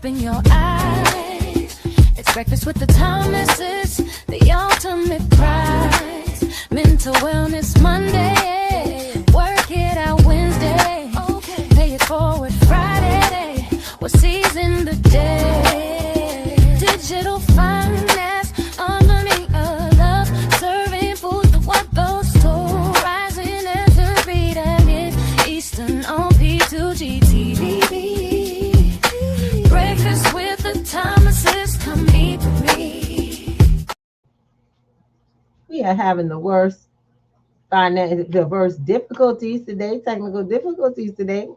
Open your eyes. It's breakfast with the Thomases, the ultimate prize. Mental Wellness Monday, work it out Wednesday, pay it forward Friday, we'll season the day. Digital finance, unlearning a love, serving food for what those two, rising as the beat and it's Eastern on P2G TV. Breakfast with the Thomases, come eat with me. We are having the worst difficulties today, technical difficulties today.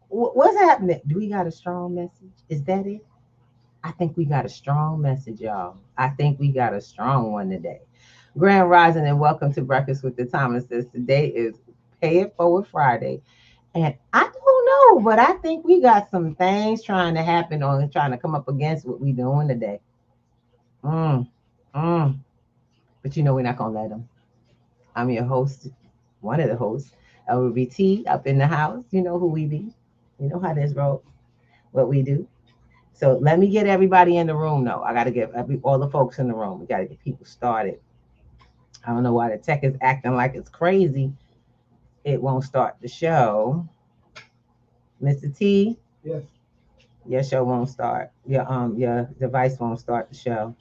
What's happening? Do we got a strong message? Is that it? I think we got a strong message, y'all. I think we got a strong one today. Grand Rising and welcome to Breakfast with the Thomases. Today is Pay It Forward Friday. And I don't know, but I think we got some things trying to happen on trying to come up against what we're doing today. But you know we're not going to let them. I'm your host, one of the hosts, LBT, up in the house. You know who we be. You know how this rolls, what we do. So let me get everybody in the room, though. I got to get all the folks in the room. We got to get people started. I don't know why the tech is acting like it's crazy. It won't start the show. Mr. T? Yes. Your show won't start. Your device won't start the show.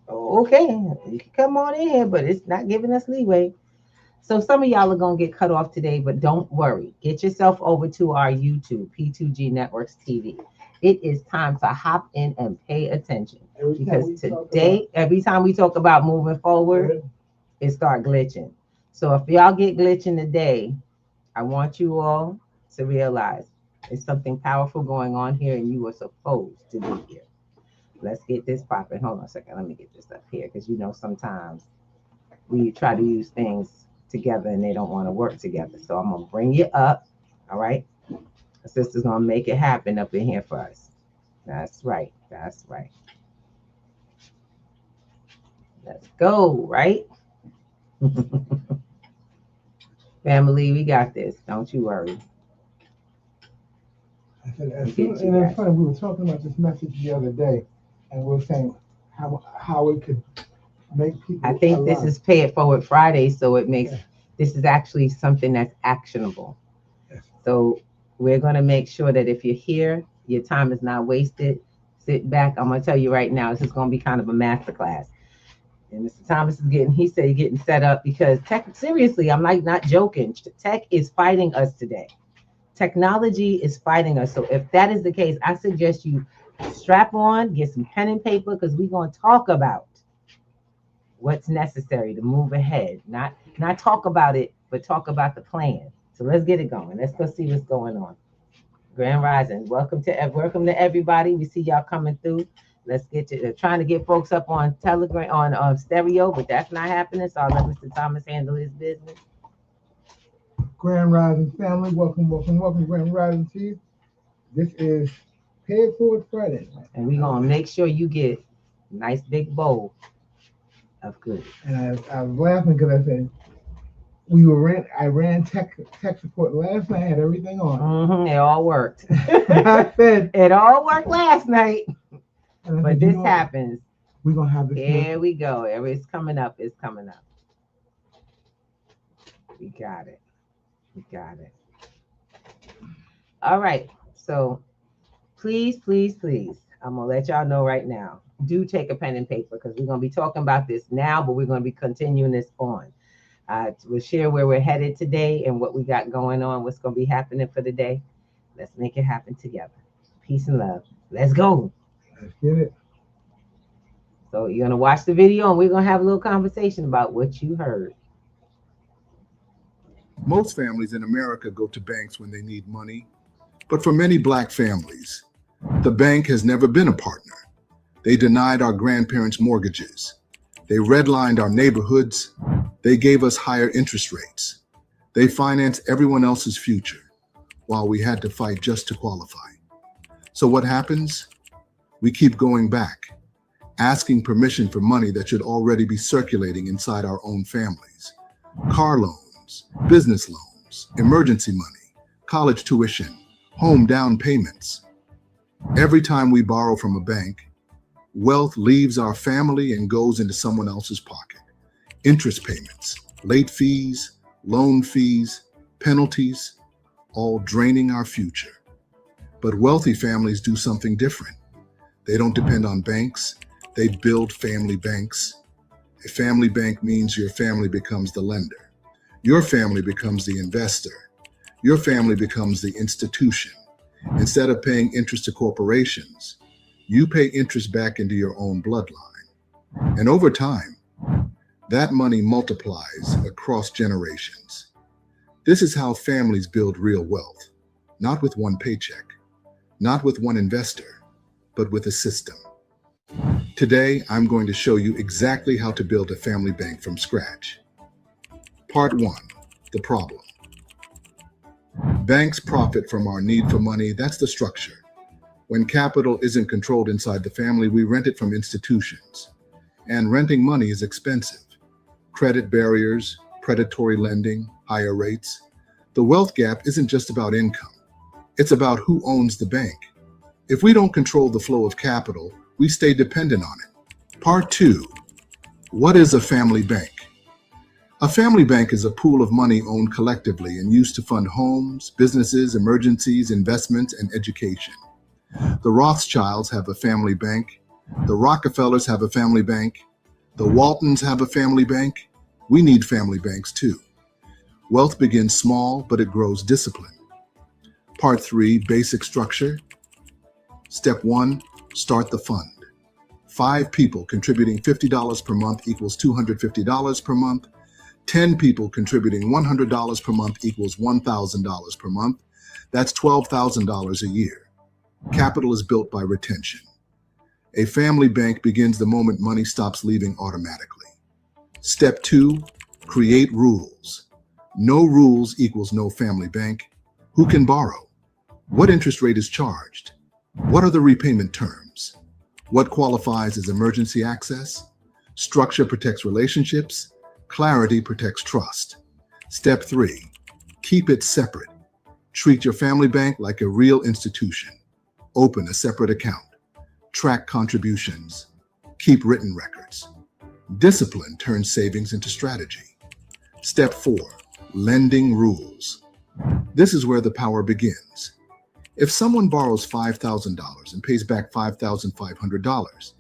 Okay, you can come on in here, but it's not giving us leeway. So some of y'all are going to get cut off today, but don't worry. Get yourself over to our YouTube, P2G Networks TV. It is time to hop in and pay attention. Because today, every time we talk about moving forward, it start glitching. So if y'all get glitching today, I want you all to realize there's something powerful going on here and you are supposed to be here. Let's get this popping. Hold on a second. Let me get this up here because you know sometimes we try to use things together and they don't want to work together. So I'm going to bring you up. All right. The sister's going to make it happen up in here for us. That's right. That's right. Let's go. Right. Family, we got this. Don't you worry. And it's funny, we were talking about this message the other day, and we were saying how it could make people. I think alive. This is Pay It Forward Friday, so it makes this is actually something that's actionable. Yes. So we're going to make sure that if you're here, your time is not wasted. Sit back. I'm going to tell you right now, this is going to be kind of a masterclass. And Mr. Thomas is getting set up because tech, seriously, I'm not joking. Tech is fighting us today. Technology is fighting us. So if that is the case, I suggest you strap on, get some pen and paper, because we're going to talk about what's necessary to move ahead. Not talk about it, but talk about the plan. So let's get it going. Let's go see what's going on. Grand Rising. Welcome to everybody. We see y'all coming through. Let's get to trying to get folks up on Telegram, on stereo, but that's not happening. So I'll let Mr. Thomas handle his business. Grand Rising family, welcome, Grand Rising Chief. This is Pay It Forward Friday. And we're going to make sure you get a nice big bowl of good. And I was laughing because I said, I ran tech support last night, had everything on. It all worked. I said, it all worked last night. But this happens. We're going to have this. Here we go. It's coming up. It's coming up. We got it. All right. So please, I'm going to let y'all know right now. Do take a pen and paper because we're going to be talking about this now, but we're going to be continuing this on. We'll share where we're headed today and what we got going on, what's going to be happening for the day. Let's make it happen together. Peace and love. Let's go. Let's get it. So you're going to watch the video and we're going to have a little conversation about what you heard. Most families in America go to banks when they need money, but for many Black families, the bank has never been a partner. They denied our grandparents' mortgages. They redlined our neighborhoods. They gave us higher interest rates. They financed everyone else's future while we had to fight just to qualify. So what happens? We keep going back, asking permission for money that should already be circulating inside our own families. Car loans, business loans, emergency money, college tuition, home down payments. Every time we borrow from a bank, wealth leaves our family and goes into someone else's pocket. Interest payments, late fees, loan fees, penalties, all draining our future. But wealthy families do something different. They don't depend on banks, they build family banks. A family bank means your family becomes the lender. Your family becomes the investor. Your family becomes the institution. Instead of paying interest to corporations, you pay interest back into your own bloodline. And over time, that money multiplies across generations. This is how families build real wealth, not with one paycheck, not with one investor, but with a system. Today, I'm going to show you exactly how to build a family bank from scratch. Part 1, the problem. Banks profit from our need for money. That's the structure. When capital isn't controlled inside the family, we rent it from institutions. And renting money is expensive. Credit barriers, predatory lending, higher rates. The wealth gap isn't just about income. It's about who owns the bank. If we don't control the flow of capital, we stay dependent on it. Part 2, what is a family bank? A family bank is a pool of money owned collectively and used to fund homes, businesses, emergencies, investments, and education. The Rothschilds have a family bank. The Rockefellers have a family bank. The Waltons have a family bank. We need family banks too. Wealth begins small, but it grows discipline. Part 3, basic structure. Step 1, start the fund. 5 people contributing $50 per month equals $250 per month. 10 people contributing $100 per month equals $1,000 per month. That's $12,000 a year. Capital is built by retention. A family bank begins the moment money stops leaving automatically. Step 2, create rules. No rules equals no family bank. Who can borrow? What interest rate is charged? What are the repayment terms? What qualifies as emergency access? Structure protects relationships. Clarity protects trust. Step 3, keep it separate. Treat your family bank like a real institution. Open a separate account. Track contributions. Keep written records. Discipline turns savings into strategy. Step 4, lending rules. This is where the power begins. If someone borrows $5,000 and pays back $5,500,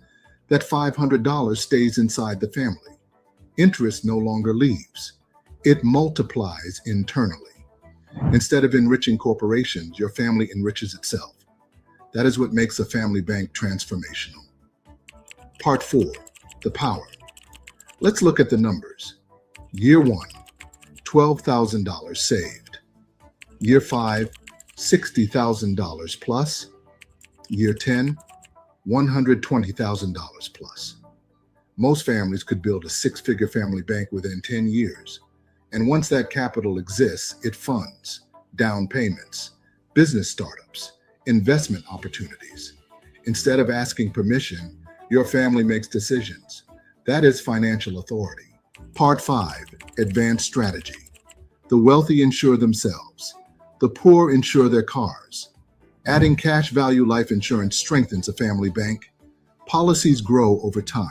that $500 stays inside the family. Interest no longer leaves. It multiplies internally. Instead of enriching corporations, your family enriches itself. That is what makes a family bank transformational. Part 4, the power. Let's look at the numbers. Year 1, $12,000 saved. Year 5, $60,000 plus. Year 10, $120,000 plus. Most families could build a 6-figure family bank within 10 years. And once that capital exists, it funds down payments, business startups, investment opportunities. Instead of asking permission, your family makes decisions. That is financial authority. Part 5, advanced strategy. The wealthy insure themselves. The poor insure their cars. Adding cash value life insurance strengthens a family bank. Policies grow over time.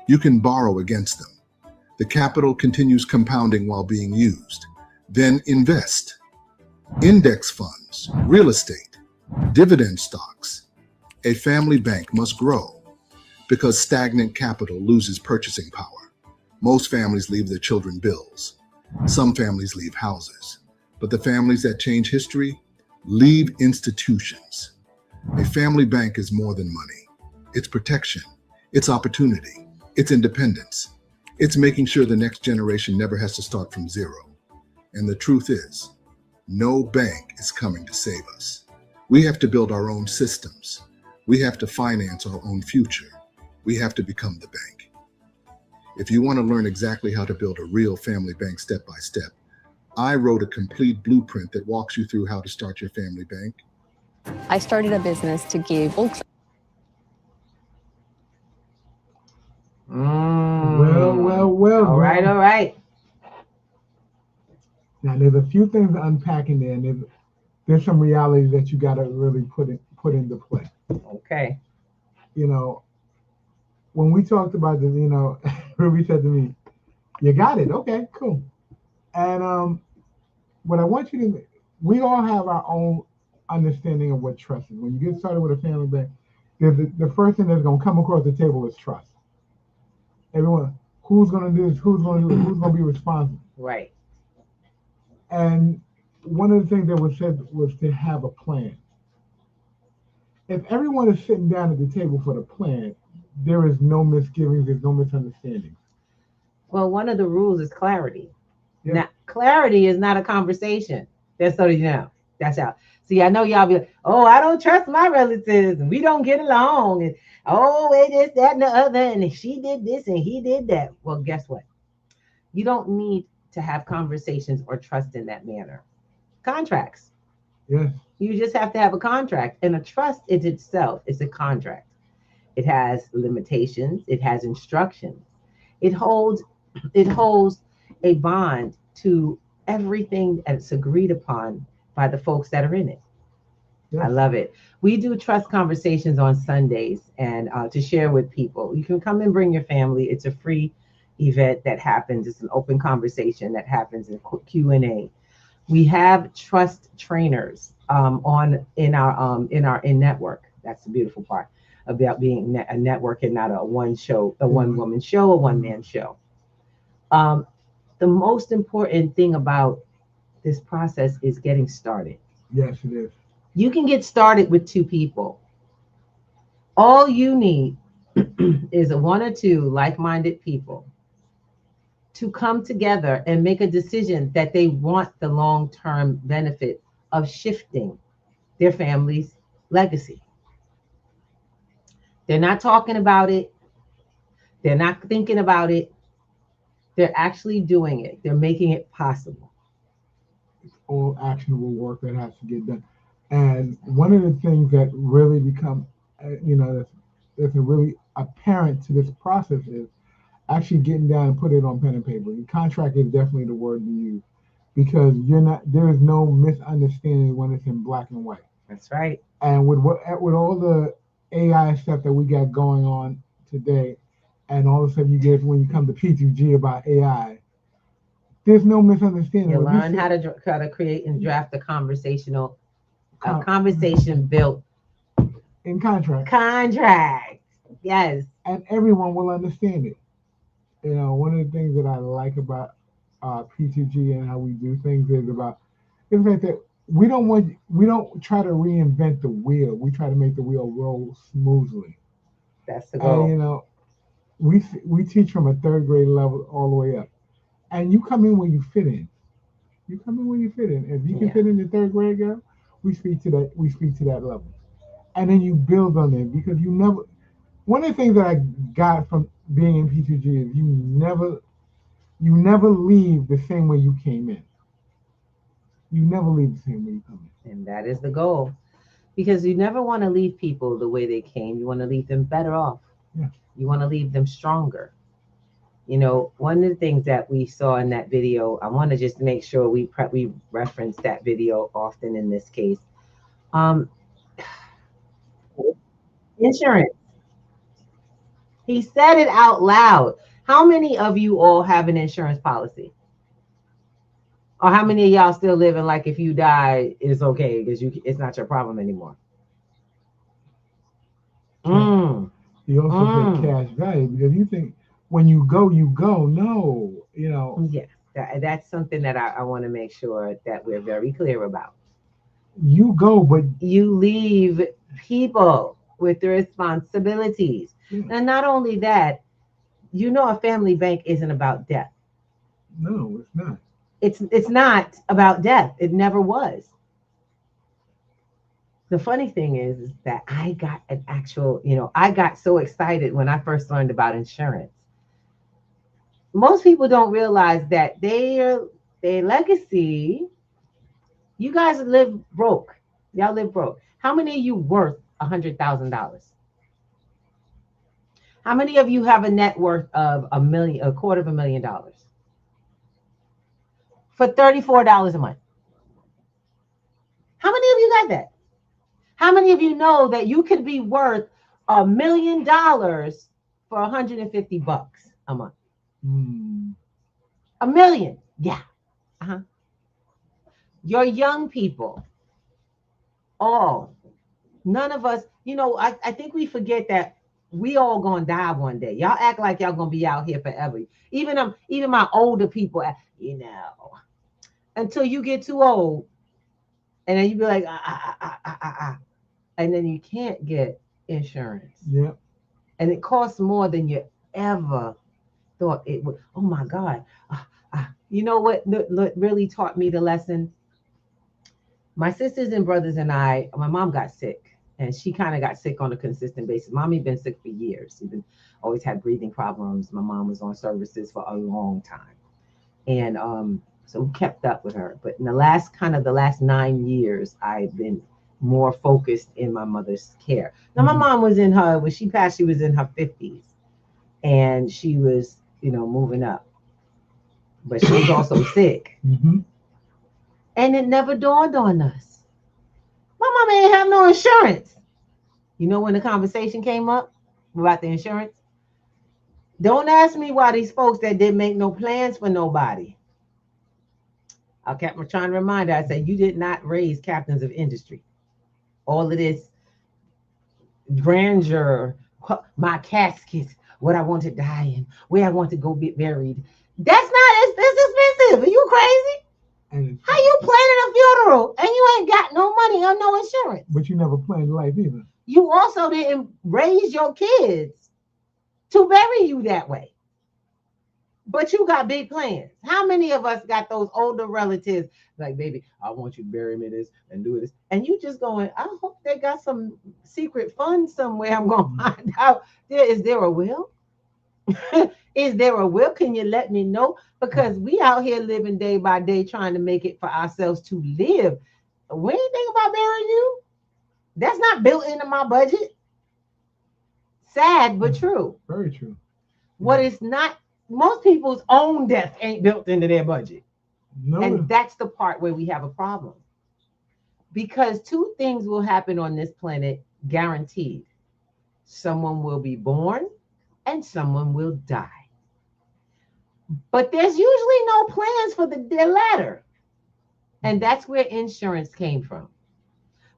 You can borrow against them. The capital continues compounding while being used. Then invest. Index funds, real estate, dividend stocks. A family bank must grow because stagnant capital loses purchasing power. Most families leave their children bills. Some families leave houses. But the families that change history leave institutions. A family bank is more than money. It's protection. It's opportunity. It's independence. It's making sure the next generation never has to start from zero. And the truth is, no bank is coming to save us. We have to build our own systems. We have to finance our own future. We have to become the bank. If you want to learn exactly how to build a real family bank step by step, I wrote a complete blueprint that walks you through how to start your family bank. I started a business to give folks. Well. All right. Now, there's a few things to unpack in there, and there's some realities that you got to really put into play. Okay. You know, when we talked about this, you know, Ruby said to me, "You got it. Okay, cool." And what I want you to, we all have our own understanding of what trust is. When you get started with a family bank, the first thing that's going to come across the table is trust. Everyone, who's going to do this? Who's going to do it? Who's going to be responsible? Right. And one of the things that was said was to have a plan. If everyone is sitting down at the table for the plan, there is no misgivings, there's no misunderstandings. Well, one of the rules is clarity. Yeah. Now, clarity is not a conversation. That's so you know. That's how. See, I know y'all be like, oh, I don't trust my relatives, and we don't get along, and oh, wait, this, that, and the other, and she did this and he did that. Well, guess what? You don't need to have conversations or trust in that manner. Contracts. Yes. You just have to have a contract, and a trust in itself is a contract. It has limitations. It has instructions. It holds a bond to everything that's agreed upon by the folks that are in it. Yes. I love it. We do trust conversations on Sundays and to share with people. You can come and bring your family. It's a free event that happens. It's an open conversation that happens in Q&A. We have trust trainers in our network. That's the beautiful part about being a network and not a one woman show, a one man show. The most important thing about this process is getting started. Yes, it is. You can get started with two people. All you need is one or two like-minded people to come together and make a decision that they want the long-term benefit of shifting their family's legacy. They're not talking about it. They're not thinking about it. They're actually doing it. They're making it possible. It's all actionable work that has to get done. And one of the things that really become, that's really apparent to this process is actually getting down and put it on pen and paper. The contract is definitely the word to use because there is no misunderstanding when it's in black and white. That's right. And with all the AI stuff that we got going on today, and all of a sudden you get when you come to P2G about AI, there's no misunderstanding. You learn how to create and draft a conversation built in contract. Yes. And everyone will understand it. You know, one of the things that I like about P2G and how we do things is the fact that we don't try to reinvent the wheel. We try to make the wheel roll smoothly. That's the goal. And you know, we teach from a third grade level all the way up. And you come in when you fit in. You come in when you fit in. If you can fit in the third grade, girl, we speak to that level. And then you build on it because one of the things that I got from being in P2G is you never leave the same way you came in. You never leave the same way you come in. And that is the goal. Because you never want to leave people the way they came. You want to leave them better off. Yeah. You want to leave them stronger. You know, one of the things that we saw in that video, I want to just make sure we reference that video often in this case. Insurance. He said it out loud. How many of you all have an insurance policy? Or how many of y'all still living like if you die, it's okay because it's not your problem anymore? He also said cash value because you think when you go, no, you know. Yeah, that's something that I want to make sure that we're very clear about. You go, but you leave people with the responsibilities. Yeah. And not only that, a family bank isn't about death. No, it's not. It's not about death. It never was. The funny thing is that I got I got so excited when I first learned about insurance. Most people don't realize that their legacy, you guys live broke. Y'all live broke. How many of you worth $100,000? How many of you have a net worth of $250,000? For $34 a month. How many of you got that? How many of you know that you could be worth $1 million for $150 a month? Mm. $1 million. Yeah. Uh-huh. Your young people, none of us, I think we forget that we all gonna die one day. Y'all act like y'all gonna be out here forever. Even my older people, until you get too old, and then you be like, and then you can't get insurance. Yep. And it costs more than you ever thought it would. Oh my God. You know what really taught me the lesson? My sisters and brothers and my mom got sick, and she kind of got sick on a consistent basis. Mommy been sick for years. Even always had breathing problems. My mom was on services for a long time. And so we kept up with her. But in the last 9 years, I've been more focused in my mother's care. Now, my mom was when she passed, she was in her 50s, and she was, moving up. But she was also sick. Mm-hmm. And it never dawned on us. My mama ain't have no insurance. You know when the conversation came up about the insurance? Don't ask me why these folks that didn't make no plans for nobody. I kept trying to remind her. I said, you did not raise captains of industry. All of this grandeur, my casket, what I want to die in, where I want to go get buried. That's expensive. Are you crazy? How you planning a funeral and you ain't got no money or no insurance? But you never planned life either. You also didn't raise your kids to bury you that way. But you got big plans. How many of us got those older relatives like, baby, I want you to bury me this and do this. And you just going, I hope they got some secret fund somewhere. I'm going to find out. Is there a will? Is there a will? Can you let me know? Because we out here living day by day trying to make it for ourselves to live. We ain't think about burying you. That's not built into my budget. Sad, but true. Very true. What is not, most people's own death ain't built into their budget. No. And that's the part where we have a problem. Because two things will happen on this planet, guaranteed. Someone will be born and someone will die. But there's usually no plans for the latter. And that's where insurance came from.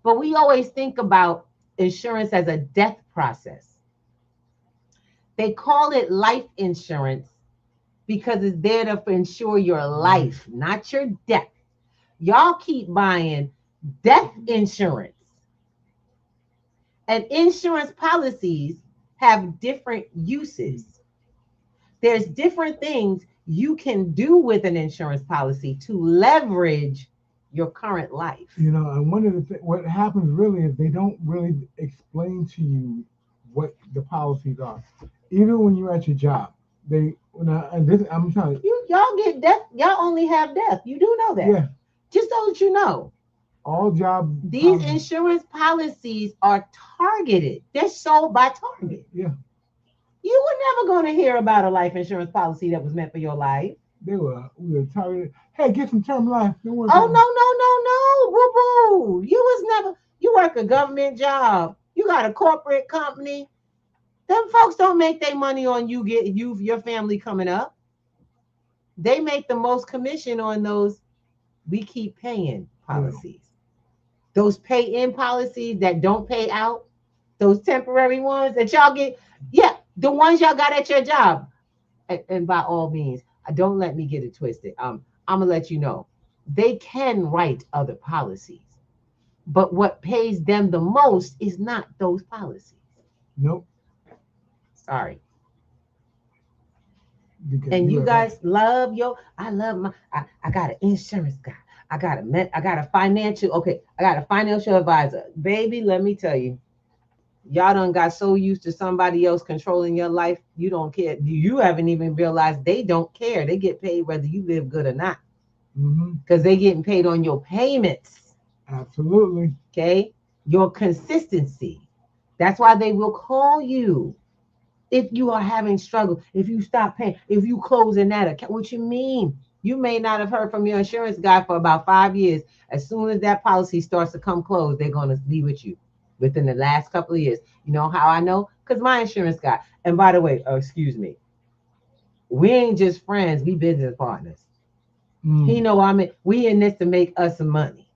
But we always think about insurance as a death process. They call it life insurance because it's there to insure your life, not your death. Y'all keep buying death insurance. And insurance policies have different uses. There's different things you can do with an insurance policy to leverage your current life. And one of the what happens really is they don't really explain to you what the policies are. Even when you're at your job, I'm telling you, y'all get death. Y'all only have death. You do know that. Yeah. Just so that you know. All job. These insurance policies are targeted. They're sold by Target. Yeah. You were never going to hear about a life insurance policy that was meant for your life. We were targeted. Hey, get some term life. No, boo-boo. You work a government job. You got a corporate company. Them folks don't make their money on your family coming up. They make the most commission on those we keep paying policies. Yeah. Those pay-in policies that don't pay out, those temporary ones that y'all get, the ones y'all got at your job. And by all means, don't let me get it twisted. I'm gonna let you know, they can write other policies, but what pays them the most is not those policies. Nope. Sorry. Because and you guys love I got an insurance guy. I got a financial advisor. Baby, let me tell you, y'all done got so used to somebody else controlling your life, you don't care. You haven't even realized they don't care. They get paid whether you live good or not. Because they getting paid on your payments. Absolutely. Okay? Your consistency. That's why they will call you if you are having struggle, if you stop paying, if you closing that account. What you mean? You may not have heard from your insurance guy for about 5 years. As soon as that policy starts to come close, they're going to be with you. within the last couple of years. You know how I know? Because my insurance guy. And by the way, excuse me, we ain't just friends, we business partners. He know we in this to make us some money.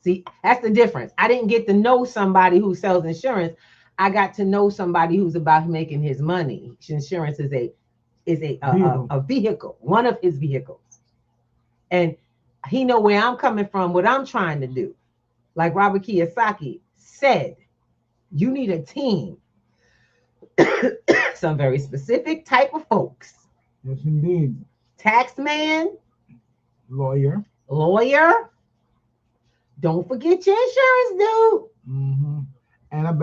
See, that's the difference. I didn't get to know somebody who sells insurance. I got to know somebody who's about making his money. Insurance is a vehicle, one of his vehicles. And he know where I'm coming from, what I'm trying to do. Like Robert Kiyosaki said, you need a team. Some very specific type of folks. Yes, indeed. Tax man. Lawyer. Don't forget your insurance dude. Mm-hmm. And a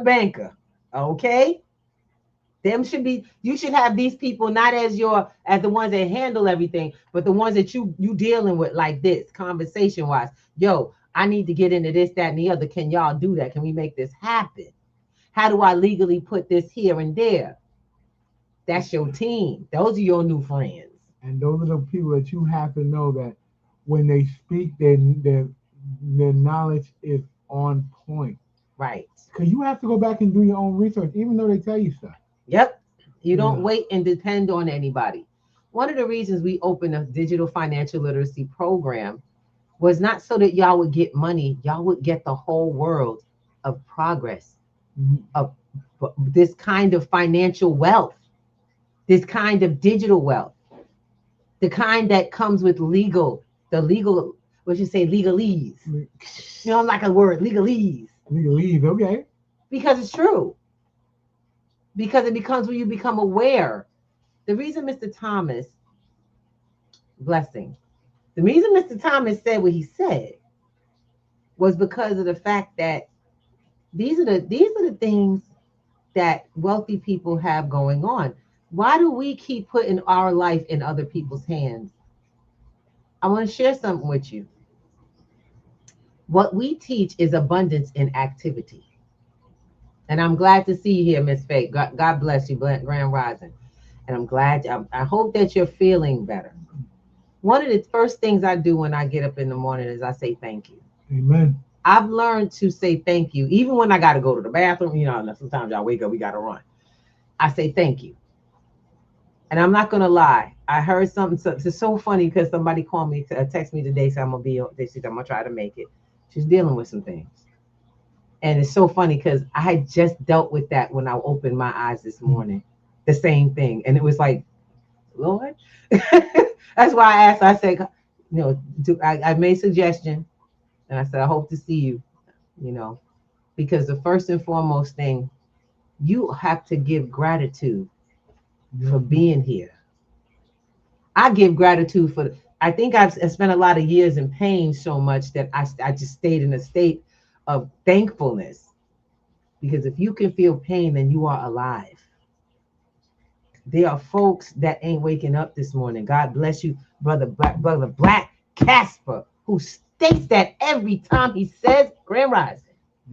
banker. Okay. You should have these people not as the ones that handle everything, but the ones that you dealing with like this, conversation wise. Yo, I need to get into this, that, and the other. Can y'all do that? Can we make this happen? How do I legally put this here and there? That's your team. Those are your new friends. And those are the people that you have to know that when they speak, their knowledge is on point. Right. Because you have to go back and do your own research, even though they tell you stuff. Yep. You don't wait and depend on anybody. One of the reasons we opened a digital financial literacy program was not so that y'all would get money. Y'all would get the whole world of progress, of this kind of financial wealth, this kind of digital wealth, the kind that comes with legalese. You know, like a word, legalese. Legalese, okay. Because it's true. Because it becomes when you become aware. The reason Mr. Thomas, blessing, the reason Mr. Thomas said what he said was because of the fact that these are the things that wealthy people have going on. Why do we keep putting our life in other people's hands? I want to share something with you. What we teach is abundance in activity. And I'm glad to see you here, Miss Faye. God bless you, Grand Rising. And I'm glad, I hope that you're feeling better. One of the first things I do when I get up in the morning is I say thank you. Amen. I've learned to say thank you, even when I got to go to the bathroom. You know, sometimes I wake up, we got to run. I say thank you. And I'm not going to lie. I heard something. So it's so funny because somebody called me, text me today, said I'm going to try to make it. She's dealing with some things. And it's so funny because I had just dealt with that when I opened my eyes this morning. The same thing. And it was like, Lord. That's why I asked. I said, you know, I made suggestion. And I said, I hope to see you, you know, because the first and foremost thing, you have to give gratitude for being here. I give gratitude I think I've spent a lot of years in pain so much that I just stayed in a state of thankfulness. Because if you can feel pain, then you are alive. There are folks that ain't waking up this morning. God bless you, brother Black Casper, who states that every time he says Grand Rising.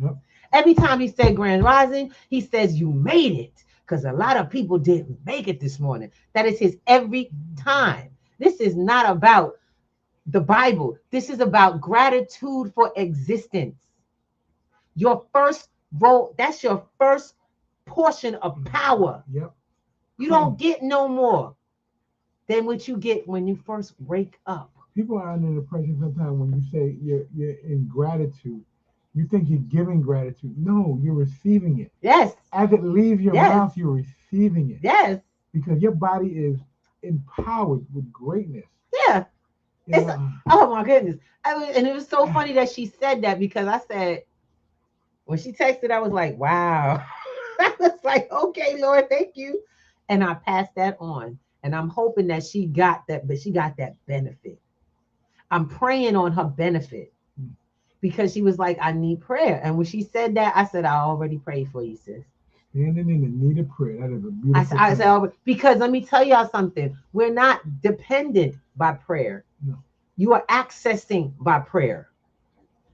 Yep. Every time he said Grand Rising, he says you made it. Because a lot of people didn't make it this morning. That is his every time. This is not about the Bible. This is about gratitude for existence. Your first role, that's your first portion of power. Yep. You don't get no more than what you get when you first wake up. People are under the impression sometimes when you say you're in gratitude, you think you're giving gratitude. No, you're receiving it. Yes. As it leaves your mouth, you're receiving it. Yes. Because your body is empowered with greatness. Yeah. Oh my goodness. And it was so funny that she said that, because I said, when she texted, I was like, wow. I was like, okay, Lord, thank you. And I passed that on. And I'm hoping that she got that, but she got that benefit. I'm praying on her benefit, because she was like, I need prayer. And when she said that, I said, I already prayed for you, sis. Standing in the need of prayer. That is a beautiful I said, because let me tell y'all something. We're not dependent by prayer. No. You are accessing by prayer.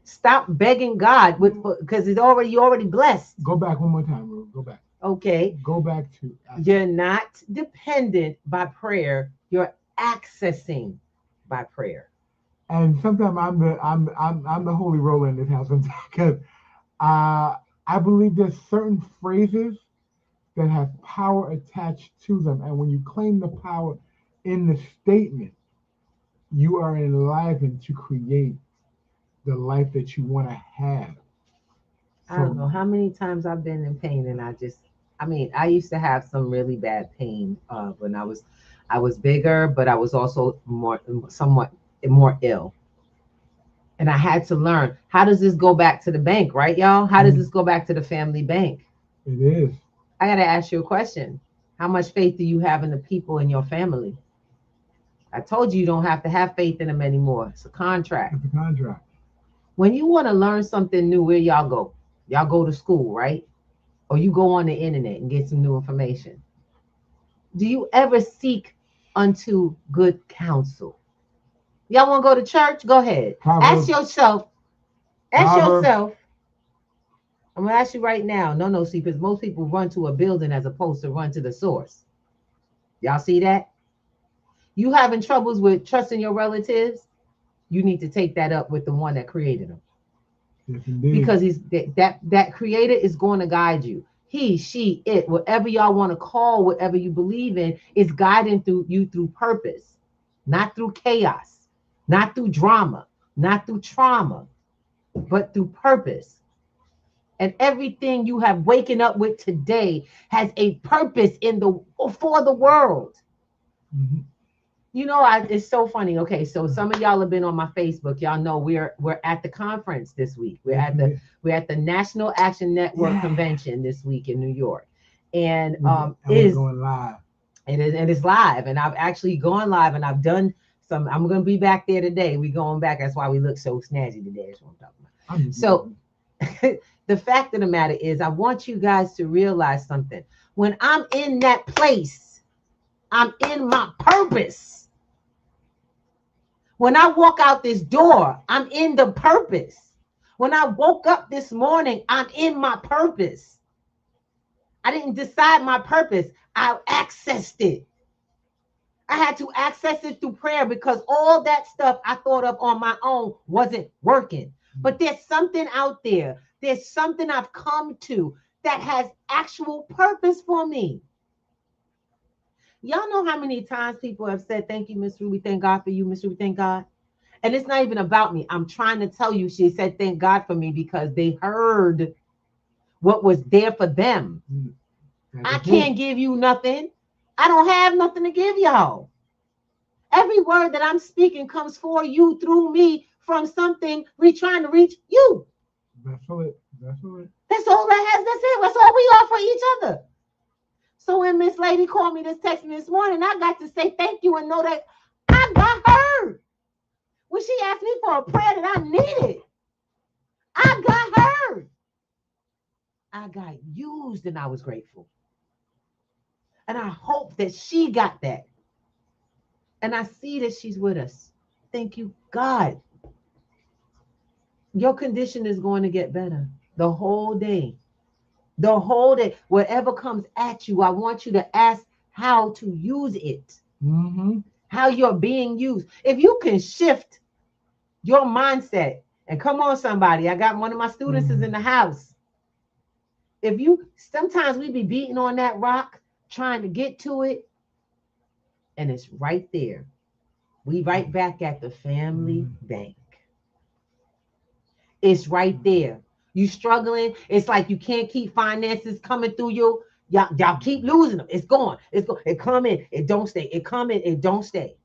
Stop begging God because you're already blessed. Go back one more time, Ruth. Go back. Okay. Go back to. You're not dependent by prayer. You're accessing by prayer. And sometimes I'm the holy roller in this house because I believe there's certain phrases that have power attached to them, and when you claim the power in the statement, you are enlivened to create the life that you want to have. I don't know how many times I've been in pain, and I mean, I used to have some really bad pain when I was bigger, but I was also somewhat more ill. And I had to learn, how does this go back to the bank, right, y'all? How does this go back to the family bank? It is. I got to ask you a question. How much faith do you have in the people in your family? I told you don't have to have faith in them anymore. It's a contract. It's a contract. When you want to learn something new, where y'all go? Y'all go to school, right? Or you go on the internet and get some new information. Do you ever seek unto good counsel? Y'all want to go to church? Go ahead. Proverbs. Ask yourself. I'm going to ask you right now. No, see, because most people run to a building as opposed to run to the source. Y'all see that? You having troubles with trusting your relatives? You need to take that up with the one that created them. Yes, indeed. Because that creator is going to guide you. He, she, it, whatever y'all want to call, whatever you believe in, is guiding you through purpose, not through chaos, not through drama, not through trauma, but through purpose. And everything you have waken up with today has a purpose for the world. Mm-hmm. You know, it's so funny. Okay, so some of y'all have been on my Facebook. Y'all know we're at the conference this week. We're at the National Action Network convention this week in New York, and we're going live. And it's live. And I've actually gone live, and I've done some. I'm going to be back there today. We're going back. That's why we look so snazzy today. That's what I'm talking about. So the fact of the matter is, I want you guys to realize something. When I'm in that place, I'm in my purpose. When I walk out this door, I'm in the purpose. When I woke up this morning, I'm in my purpose. I didn't decide my purpose. I accessed it. I had to access it through prayer because all that stuff I thought of on my own wasn't working. But there's something out there. There's something I've come to that has actual purpose for me. Y'all know how many times people have said, thank you, Miss Ruby. Thank God for you, Miss Ruby. Thank God. And it's not even about me. I'm trying to tell you, she said, thank God for me because they heard what was there for them. I can't give you nothing. I don't have nothing to give y'all. Every word that I'm speaking comes for you through me from something we're trying to reach you. That's it. That's all that has. That's it. That's all we are for each other. So when Miss Lady called me text me this morning, I got to say thank you and know that I got heard. When she asked me for a prayer that I needed, I got heard. I got used and I was grateful. And I hope that she got that. And I see that she's with us. Thank you, God. Your condition is going to get better the whole day. The whole day. Whatever comes at you, I want you to ask how to use it. Mm-hmm. How you're being used. If you can shift your mindset, and come on, somebody, I got one of my students is in the house. Sometimes we be beating on that rock, trying to get to it, and it's right there. We right back at the family bank. It's right there. You struggling. It's like you can't keep finances coming through you. Y'all keep losing them. It's gone. It's going. It come in. It don't stay. It come in. It don't stay.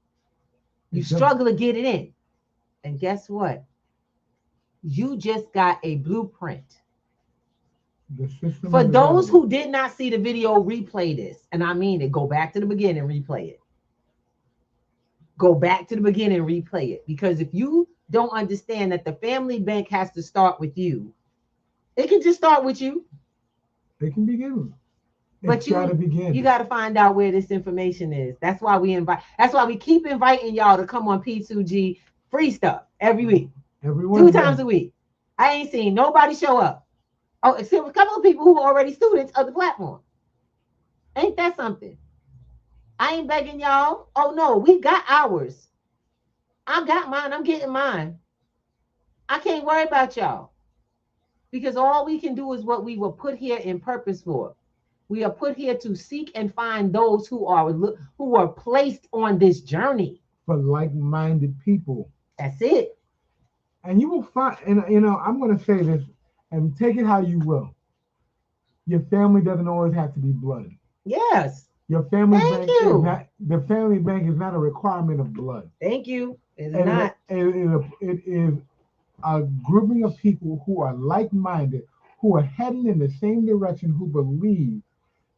You struggle to get it in. And guess what? You just got a blueprint. For those who did not see the video, replay this. And I mean it. Go back to the beginning, replay it. Go back to the beginning, replay it. Because if you don't understand that the family bank has to start with you, it can just start with you. It can begin. But you got to find out where this information is. That's why we keep inviting y'all to come on P2G free stuff every week. 2 times a week. I ain't seen nobody show up. Oh, except a couple of people who are already students of the platform. Ain't that something? I ain't begging y'all. Oh no, we got ours. I got mine. I'm getting mine. I can't worry about y'all because all we can do is what we were put here in purpose for. We are put here to seek and find those who are placed on this journey. For like-minded people. That's it. And you will find, and I'm going to say this, and take it how you will. Your family doesn't always have to be blood. Yes. Your family Thank bank you. is not, the family bank is not a requirement of blood. Thank you. It's not. It is a grouping of people who are like-minded, who are heading in the same direction, who believe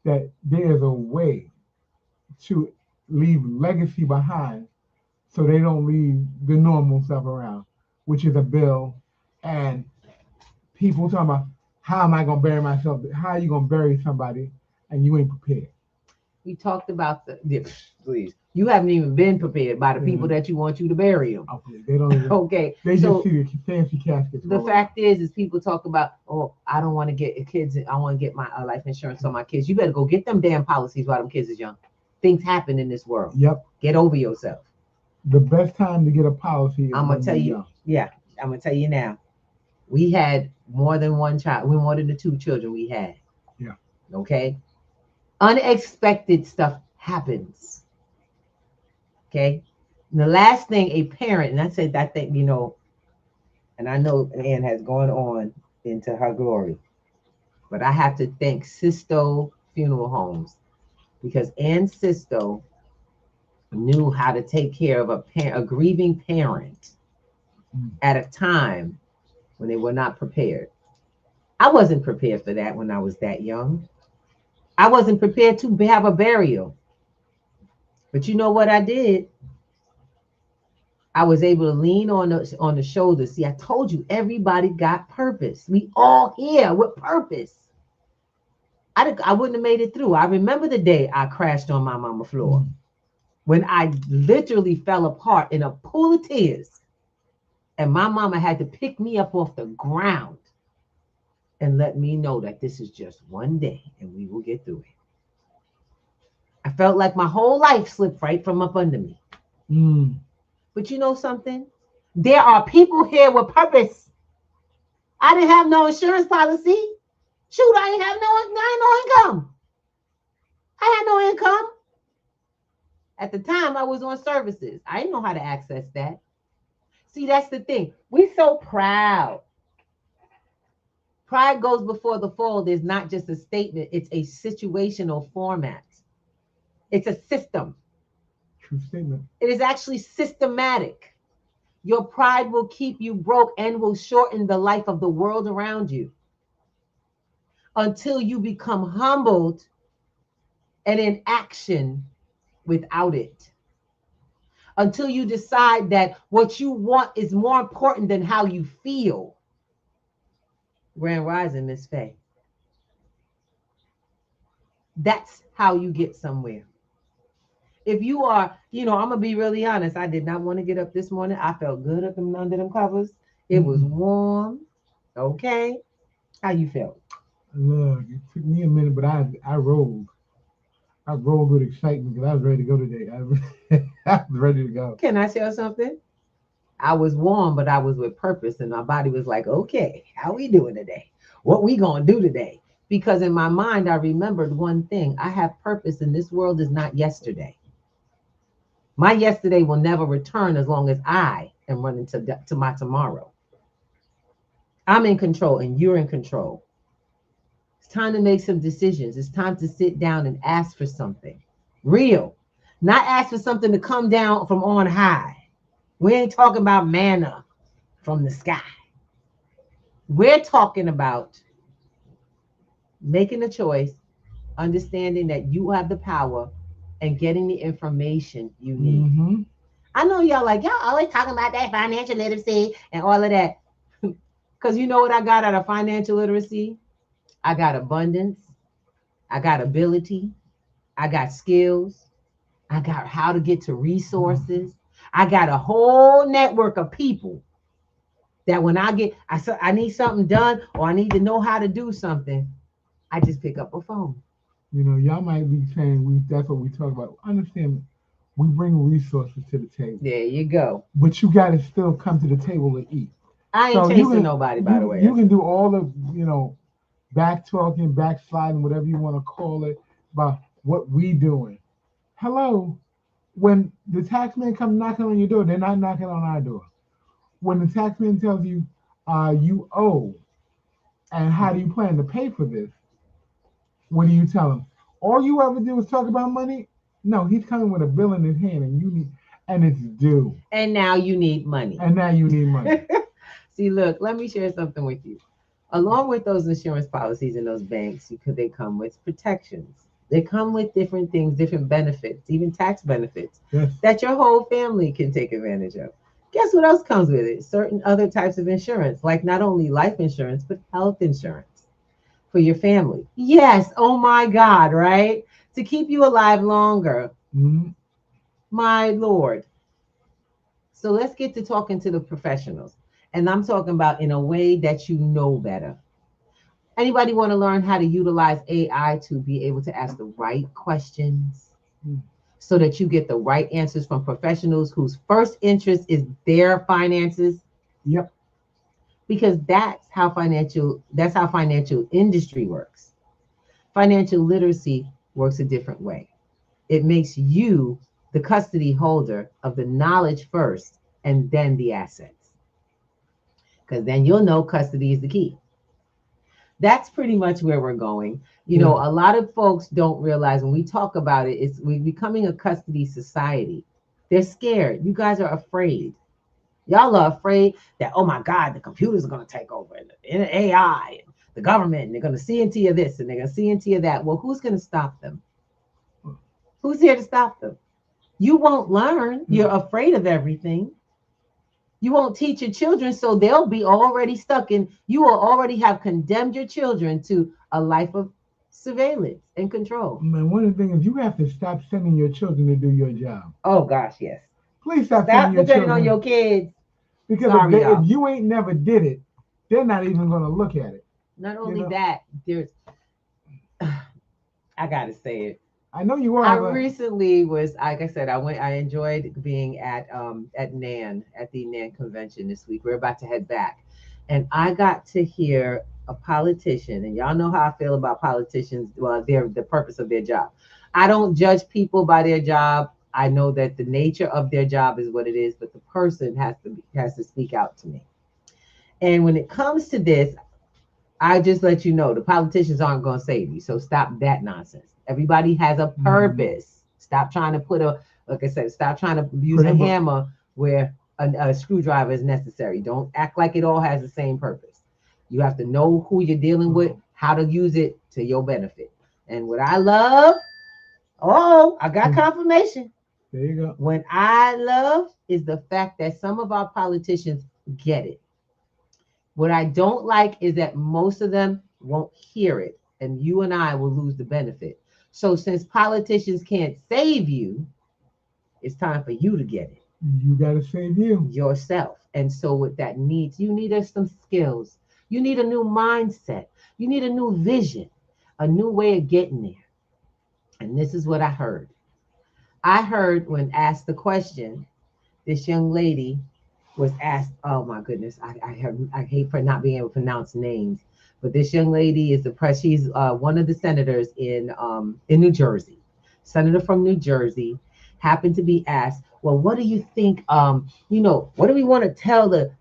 that there is a way to leave legacy behind so they don't leave the normal stuff around, which is a bill and people talking about how am I going to bury myself? How are you going to bury somebody and you ain't prepared? We talked about please. You haven't even been prepared by the people that you want you to bury them. Okay, they don't even, okay. They just see the fancy caskets. The fact is people talk about, oh, I don't want to get kids. I want to get my life insurance on my kids. You better go get them damn policies while them kids is young. Things happen in this world. Yep. Get over yourself. The best time to get a policy is I'm going to tell you. Yeah, I'm going to tell you now. We had more than one child. We're more than the 2 children we had. Yeah. Okay. Unexpected stuff happens. Okay. And the last thing a parent, and I said that thing, and I know Ann has gone on into her glory, but I have to thank Sisto Funeral Homes because Ann Sisto knew how to take care of a grieving parent at a time when they were not prepared. I wasn't prepared for that when I was that young. I wasn't prepared to have a burial. But you know what I did? I was able to lean on the shoulder. See, I told you, everybody got purpose. We all here with purpose. I wouldn't have made it through. I remember the day I crashed on my mama floor when I literally fell apart in a pool of tears. And my mama had to pick me up off the ground and let me know that this is just one day and we will get through it. I felt like my whole life slipped right from up under me. But you know something? There are people here with purpose. I didn't have no insurance policy. Shoot, I ain't no income. I had no income. At the time, I was on services. I didn't know how to access that. See, that's the thing. We're so proud. Pride goes before the fall. There's not just a statement. It's a situational format. It's a system. True statement. It is actually systematic. Your pride will keep you broke and will shorten the life of the world around you until you become humbled and in action without it. Until you decide that what you want is more important than how you feel. Grand Rising, Miss Faye. That's how you get somewhere. If you are, I'm going to be really honest. I did not want to get up this morning. I felt good up under them covers. It was warm. Okay. How you felt? Look, it took me a minute, but I rolled. I rolled with excitement because I was ready to go today. I was ready to go. Can I tell something? I was warm, but I was with purpose. And my body was like, okay, how we doing today? What we going to do today? Because in my mind, I remembered one thing. I have purpose and this world is not yesterday. My yesterday will never return as long as I am running to my tomorrow. I'm in control and you're in control. It's time to make some decisions. It's time to sit down and ask for something real. Not ask for something to come down from on high. We ain't talking about manna from the sky. We're talking about making a choice, understanding that you have the power and getting the information you need. I know y'all always talking about that financial literacy and all of that. Because you know what I got out of financial literacy? I got abundance. I got ability. I got skills. I got how to get to resources. I got a whole network of people that when I need something done or I need to know how to do something, I just pick up a phone. Y'all might be saying that's what we talk about. Understand, We bring resources to the table. There you go. But you got to still come to the table and eat. I ain't So chasing nobody, by the way. You can do all the, back talking, backsliding, whatever you want to call it, about what we doing. Hello, when the taxman come knocking on your door, they're not knocking on our door. When the taxman tells you you owe, and how do you plan to pay for this? What do you tell him? All you ever do is talk about money? No, he's coming with a bill in his hand, and it's due. And now you need money. See, look, let me share something with you. Along with those insurance policies and those banks, they come with protections. They come with different things, different benefits, even tax benefits that your whole family can take advantage of. Guess what else comes with it? Certain other types of insurance, like not only life insurance, but health insurance for your family. Yes, oh my God, right? To keep you alive longer. Mm-hmm. My Lord. So let's get to talking to the professionals. And I'm talking about in a way that you know better. Anybody want to learn how to utilize AI to be able to ask the right questions so that you get the right answers from professionals whose first interest is their finances? Yep. Because that's how financial industry works. Financial literacy works a different way. It makes you the custody holder of the knowledge first and then the assets. Because then you'll know custody is the key. That's pretty much where we're going. A lot of folks don't realize when we talk about it, we're becoming a custody society. They're scared. You guys are afraid. Y'all are afraid that, oh my God, the computers are going to take over and the AI and the government, and they're going to see into you this and they're going to see into you that. Well, who's going to stop them? Who's here to stop them? You won't learn. You're afraid of everything. You won't teach your children, so they'll be already stuck in, you will already have condemned your children to a life of surveillance and control. Man, one of the things is you have to stop sending your children to do your job. Oh gosh, yes. Please stop depending on your kids. Because if you ain't never did it, they're not even going to look at it. Not only that, there's, I got to say it. I know you are. I recently was, like I said, I enjoyed being at NAN, at the NAN convention this week. We're about to head back. And I got to hear a politician, and y'all know how I feel about politicians, well, the purpose of their job. I don't judge people by their job. I know that the nature of their job is what it is, but the person has to speak out to me. And when it comes to this, I just let you know, the politicians aren't going to save you. So stop that nonsense. Everybody has a purpose. Stop trying to stop trying to use a hammer where a screwdriver is necessary. Don't act like it all has the same purpose. You have to know who you're dealing with, how to use it to your benefit. And what I love, I got confirmation. There you go. What I love is the fact that some of our politicians get it. What I don't like is that most of them won't hear it, and you and I will lose the benefit. So since politicians can't save you, it's time for you to get it. You got to save you. Yourself. And so what that needs, you need some skills. You need a new mindset. You need a new vision, a new way of getting there. And this is what I heard. I heard when asked the question, this young lady was asked, oh my goodness, I hate for not being able to pronounce names, but this young lady is she's one of the senators in New Jersey, senator from New Jersey, happened to be asked, well, what do you think, what do we want to tell the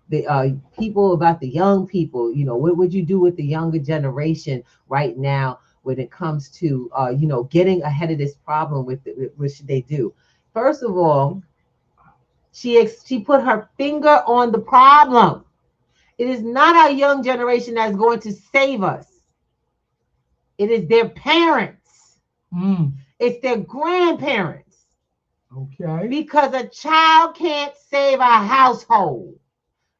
people about the young people? What would you do with the younger generation right now when it comes to, getting ahead of this problem with what should they do? First of all, she put her finger on the problem. It is not our young generation that's going to save us. It is their parents. It's their grandparents. Okay. Because a child can't save a household.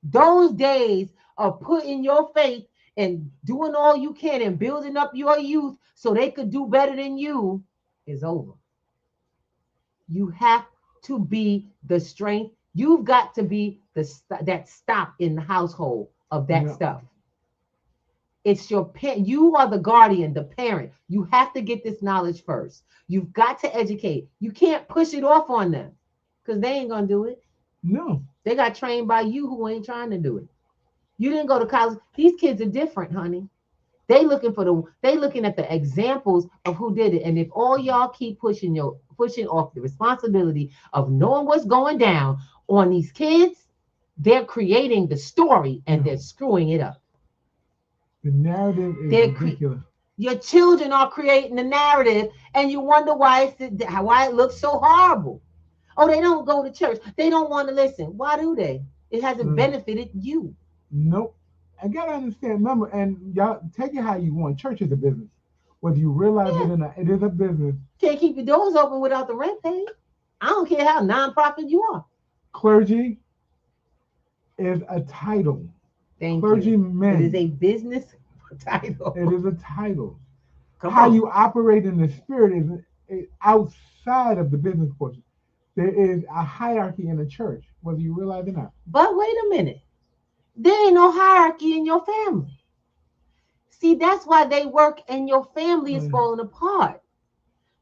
Those days of putting your faith and doing all you can and building up your youth so they could do better than you is over. You have to be the strength. You've got to be that stop in the household of that stuff. It's your parent. You are the guardian, the parent. You have to get this knowledge first. You've got to educate. You can't push it off on them because they ain't gonna do it. No. They got trained by you who ain't trying to do it. You didn't go to college. These kids are different, honey. They looking at the examples of who did it. And if all y'all keep pushing off the responsibility of knowing what's going down on these kids, they're creating the story and they're screwing it up. The narrative is ridiculous. Your children are creating the narrative, and you wonder why it looks so horrible. Oh, they don't go to church. They don't want to listen. Why do they? It hasn't benefited you. Nope. I gotta understand. Remember, and y'all take it how you want. Church is a business, whether you realize it or not. It is a business. Can't keep your doors open without the rent paid. I don't care how nonprofit you are. Clergy is a title. Thank Clergymen. you. It is a business title. It is a title. How you operate in the spirit is outside of the business portion. There is a hierarchy in the church, whether you realize it or not. But wait a minute. There ain't no hierarchy in your family. See, that's why they work and your family is falling apart.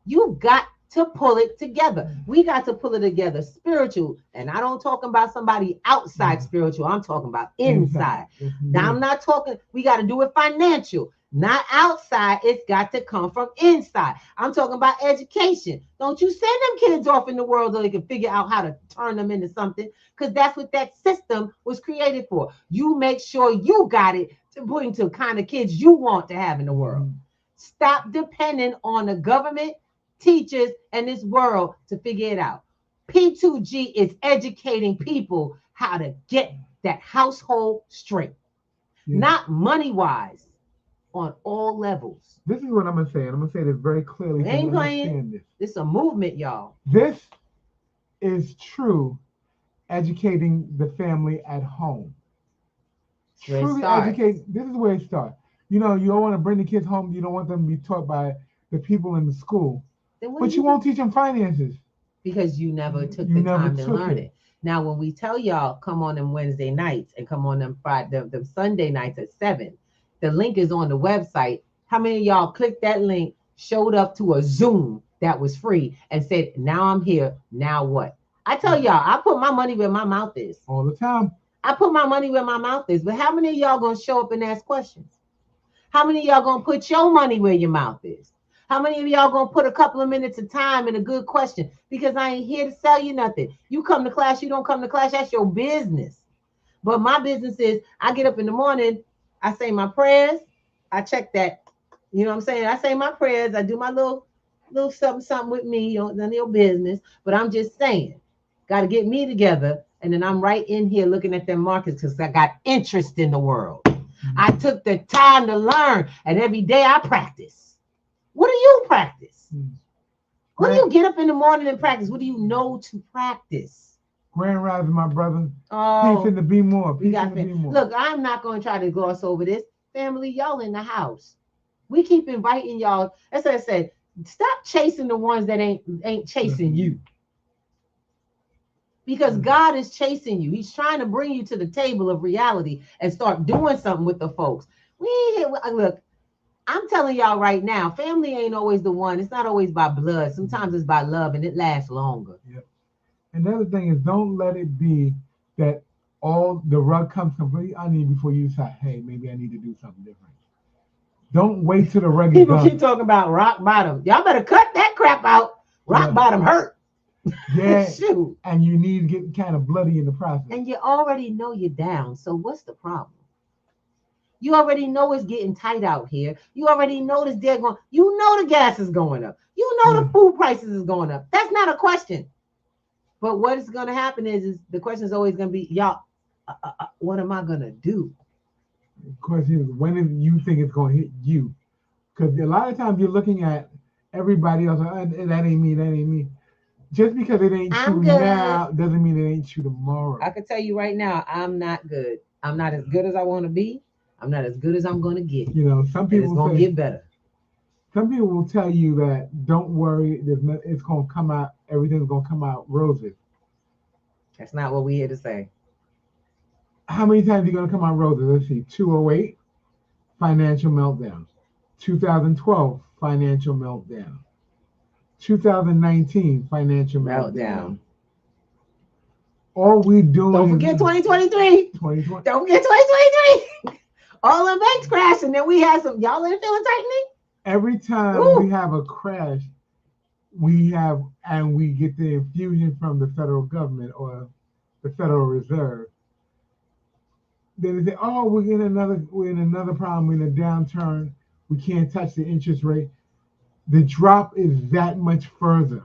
You've got to pull it together. We got to pull it together spiritual. And I don't talking about somebody outside spiritual. I'm talking about inside. Now I'm not talking, we got to do it financial. Not outside, it's got to come from inside. I'm talking about education. Don't you send them kids off in the world so they can figure out how to turn them into something, because that's what that system was created for. You make sure you got it to bring to the kind of kids you want to have in the world. Stop depending on the government, teachers, and this world to figure it out. P2G is educating people how to get that household straight, not money-wise. On all levels. This is what I'm gonna say, and I'm gonna say this very clearly. We ain't playing. This is a movement, y'all. This is true educating the family at home. Truly educate. This is where it starts. You know, you don't want to bring the kids home. You don't want them to be taught by the people in the school. But you won't teach them finances. Because you never took the time to learn it. Now, when we tell y'all, come on them Wednesday nights and come on them them Sunday nights at 7, the link is on the website. How many of y'all clicked that link, showed up to a Zoom that was free and said, now I'm here, now what? I tell y'all, I put my money where my mouth is. All the time. I put my money where my mouth is. But how many of y'all going to show up and ask questions? How many of y'all going to put your money where your mouth is? How many of y'all going to put a couple of minutes of time in a good question? Because I ain't here to sell you nothing. You come to class, you don't come to class, that's your business. But my business is, I get up in the morning, I say my prayers, I check that. You know what I'm saying? I say my prayers, I do my little something with me, none of your business. But I'm just saying, got to get me together. And then I'm right in here looking at them markets because I got interest in the world. I took the time to learn, and every day I practice. What do you practice? What do you get up in the morning and practice? What do you know to practice? Grand Rising, my brother. Peace and to be more. Peace and to be more. Look, I'm not going to try to gloss over this. Family, y'all in the house. We keep inviting y'all. As I said, stop chasing the ones that ain't chasing you. Because God is chasing you. He's trying to bring you to the table of reality and start doing something with the folks. Look, I'm telling y'all right now, family ain't always the one. It's not always by blood. Sometimes it's by love, and it lasts longer. Yep. And the other thing is, don't let it be that all the rug comes completely uneven before you decide, hey, maybe I need to do something different. Don't wait till the rug is People keep talking about rock bottom. Y'all better cut that crap out. Rock bottom hurt. Yeah. Shoot. And you need to get kind of bloody in the process. And you already know you're down. So what's the problem? You already know it's getting tight out here. You already know this dead going. You know the gas is going up. You know the food prices is going up. That's not a question. But what is going to happen is the question is always going to be, y'all, what am I going to do? The question is, when do you think it's going to hit you? Because a lot of times you're looking at everybody else, that ain't me, that ain't me. Just because it ain't true now doesn't mean it ain't true tomorrow. I can tell you right now, I'm not good. I'm not as good as I want to be. I'm not as good as I'm going to get. You know, some people it's going to get better. Some people will tell you that don't worry, it's going to come out, everything's going to come out roses. That's not what we're here to say. How many times are you going to come out roses? Let's see, 208, financial meltdown. 2012, financial meltdown. 2019, financial meltdown. All we doing. Don't forget 2023. 2020. Don't forget 2023. All the banks crashed, and then we had some. Y'all ain't feeling tightening? Every time Ooh. we have a crash, we get the infusion from the federal government or the Federal Reserve. Then they say, "Oh, we're in another problem. We're in a downturn. We can't touch the interest rate." The drop is that much further.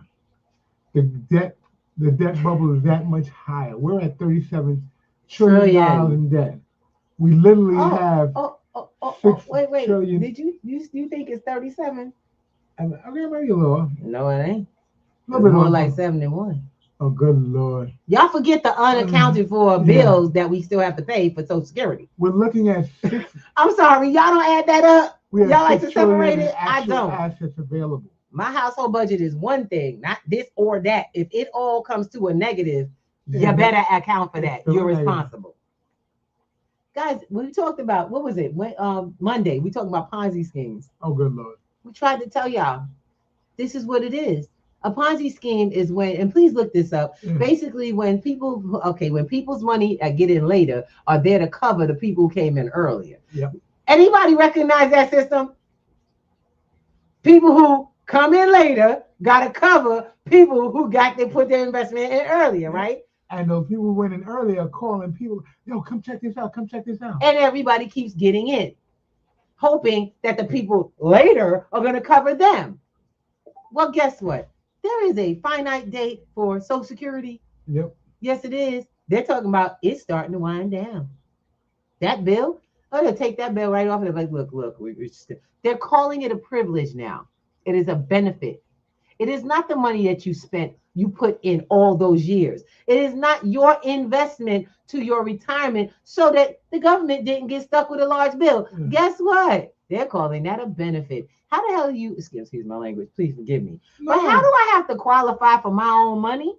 The debt bubble is that much higher. We're at $37 trillion in debt. We literally have wait. trillion. Did you think it's 37? Okay, maybe a little. No, it ain't. A little bit more like 71. Oh, good Lord. Y'all forget the unaccounted for bills that we still have to pay for Social Security. We're looking at six. I'm sorry, y'all don't add that up. We have y'all like to $6 trillion separate it? in I don't. Assets available. My household budget is one thing, not this or that. If it all comes to a negative, you better account for that. You're responsible. Guys, we talked about, what was it? Monday, we talked about Ponzi schemes. Oh, good Lord. We tried to tell y'all, this is what it is. A Ponzi scheme is when, and please look this up, basically when people's money get in later are there to cover the people who came in earlier. Yep. Anybody recognize that system? People who come in later got to cover people who put their investment in earlier, right? And those people who went in earlier are calling people, yo, come check this out, come check this out. And everybody keeps getting in, hoping that the people later are going to cover them. Well, guess what? There is a finite date for Social Security. Yep. Yes, it is. They're talking about it's starting to wind down. That bill, they'll take that bill right off. And they're like, look, they're calling it a privilege now. It is a benefit. It is not the money that you put in all those years. It is not your investment to your retirement so that the government didn't get stuck with a large bill. Guess what? They're calling that a benefit. How the hell do you, excuse my language, please forgive me. No. But how do I have to qualify for my own money?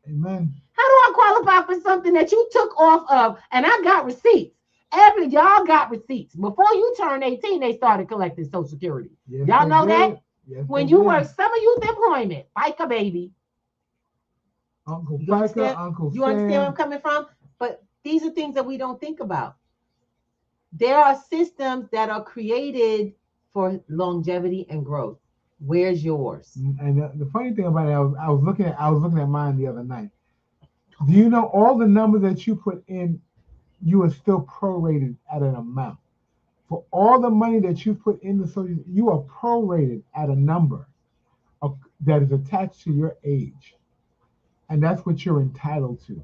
Amen. How do I qualify for something that you took off of and I got receipts? Y'all got receipts. Before you turned 18, they started collecting Social Security. Yes, y'all know that? Yes, when you work summer youth employment, FICA, baby. Uncle You FICA, understand? Uncle You Sam. understand where I'm coming from? But these are things that we don't think about. There are systems that are created for longevity and growth. Where's yours? And the funny thing about it, I was looking at mine the other night. Do you know all the numbers that you put in, you are still prorated at an amount. For all the money that you put in the social, you are prorated at a number that is attached to your age. And that's what you're entitled to.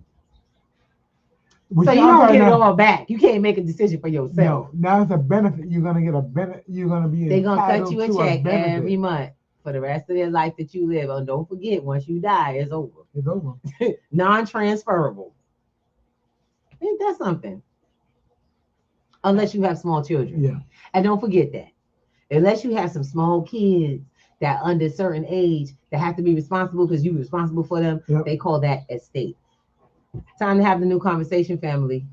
So you don't get it all back. You can't make a decision for yourself. No, now it's a benefit. You're gonna get a benefit. You're gonna be They're gonna entitled cut you a check every month for the rest of their life that you live. And don't forget, once you die, it's over. It's over. Non-transferable. Ain't that something? Unless you have small children. Yeah. And don't forget that. Unless you have some small kids that under a certain age that have to be responsible because you're responsible for them, they call that estate. Time to have the new conversation, family.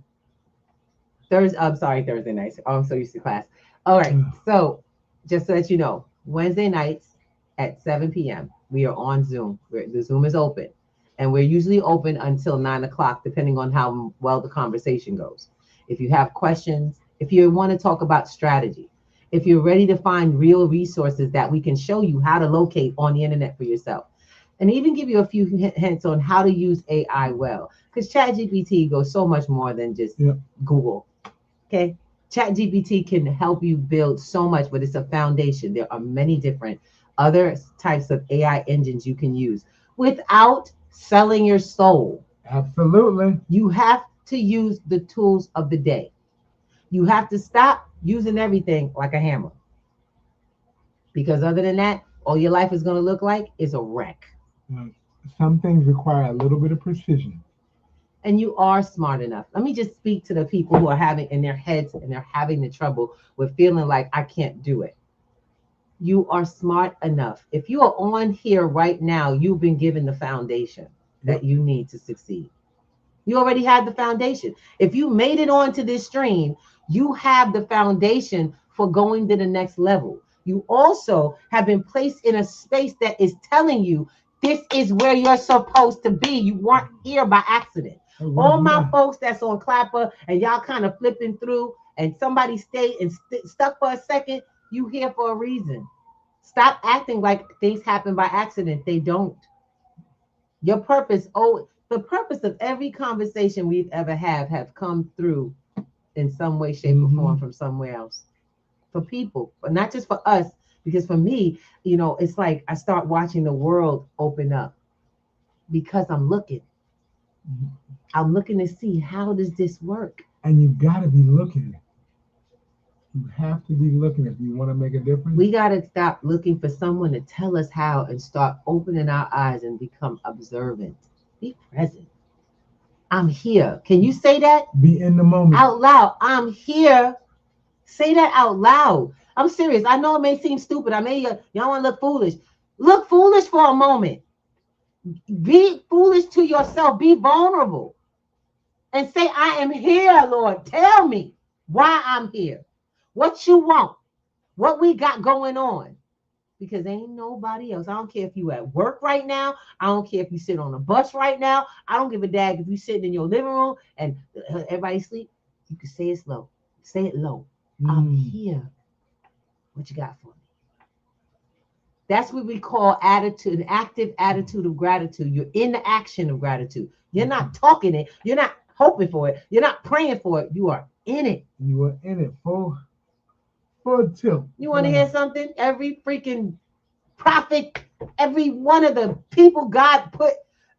Thursday nights. Oh, I'm so used to class. All right. So just so that you know, Wednesday nights at 7 p.m. we are on Zoom. The Zoom is open. And we're usually open until 9 o'clock, depending on how well the conversation goes. If you have questions, if you want to talk about strategy, if you're ready to find real resources that we can show you how to locate on the internet for yourself, and even give you a few hints on how to use AI well, because ChatGPT goes so much more than just Google. Okay, ChatGPT can help you build so much, but it's a foundation. There are many different other types of AI engines you can use without selling your soul. Absolutely. You have to use the tools of the day. You have to stop using everything like a hammer. Because other than that, all your life is going to look like is a wreck. Some things require a little bit of precision. And you are smart enough. Let me just speak to the people who are having in their heads and they're having the trouble with feeling like I can't do it. You are smart enough. If you are on here right now, you've been given the foundation that you need to succeed. You already have the foundation. If you made it onto this stream, you have the foundation for going to the next level. You also have been placed in a space that is telling you this is where you're supposed to be. You weren't here by accident. All my folks that's on Clapper and y'all kind of flipping through and somebody stayed and stuck for a second, you here for a reason. Stop acting like things happen by accident. They don't. Your purpose, the purpose of every conversation we've ever have come through in some way, shape, or form from somewhere else. For people, but not just for us, because for me, you know, it's like I start watching the world open up because I'm looking. I'm looking to see, how does this work? And you gotta be looking. You have to be looking if you want to make a difference. We got to stop looking for someone to tell us how and start opening our eyes and become observant. Be present. I'm here. Can you say that? Be in the moment. Out loud. I'm here. Say that out loud. I'm serious. I know it may seem stupid. I may, y'all want to look foolish. Look foolish for a moment. Be foolish to yourself. Be vulnerable. And say, I am here, Lord. Tell me why I'm here. What you want. What we got going on. Because ain't nobody else. I don't care if you at work right now. I don't care if you sit on a bus right now. I don't give a dag if you sitting in your living room and everybody sleep. You can say it slow. Say it low. I'm here. What you got for me? That's what we call attitude, an active attitude of gratitude. You're in the action of gratitude. You're not talking it. You're not hoping for it. You're not praying for it. You are in it. You are in it full tilt. You want to hear something? Every freaking prophet, every one of the people God put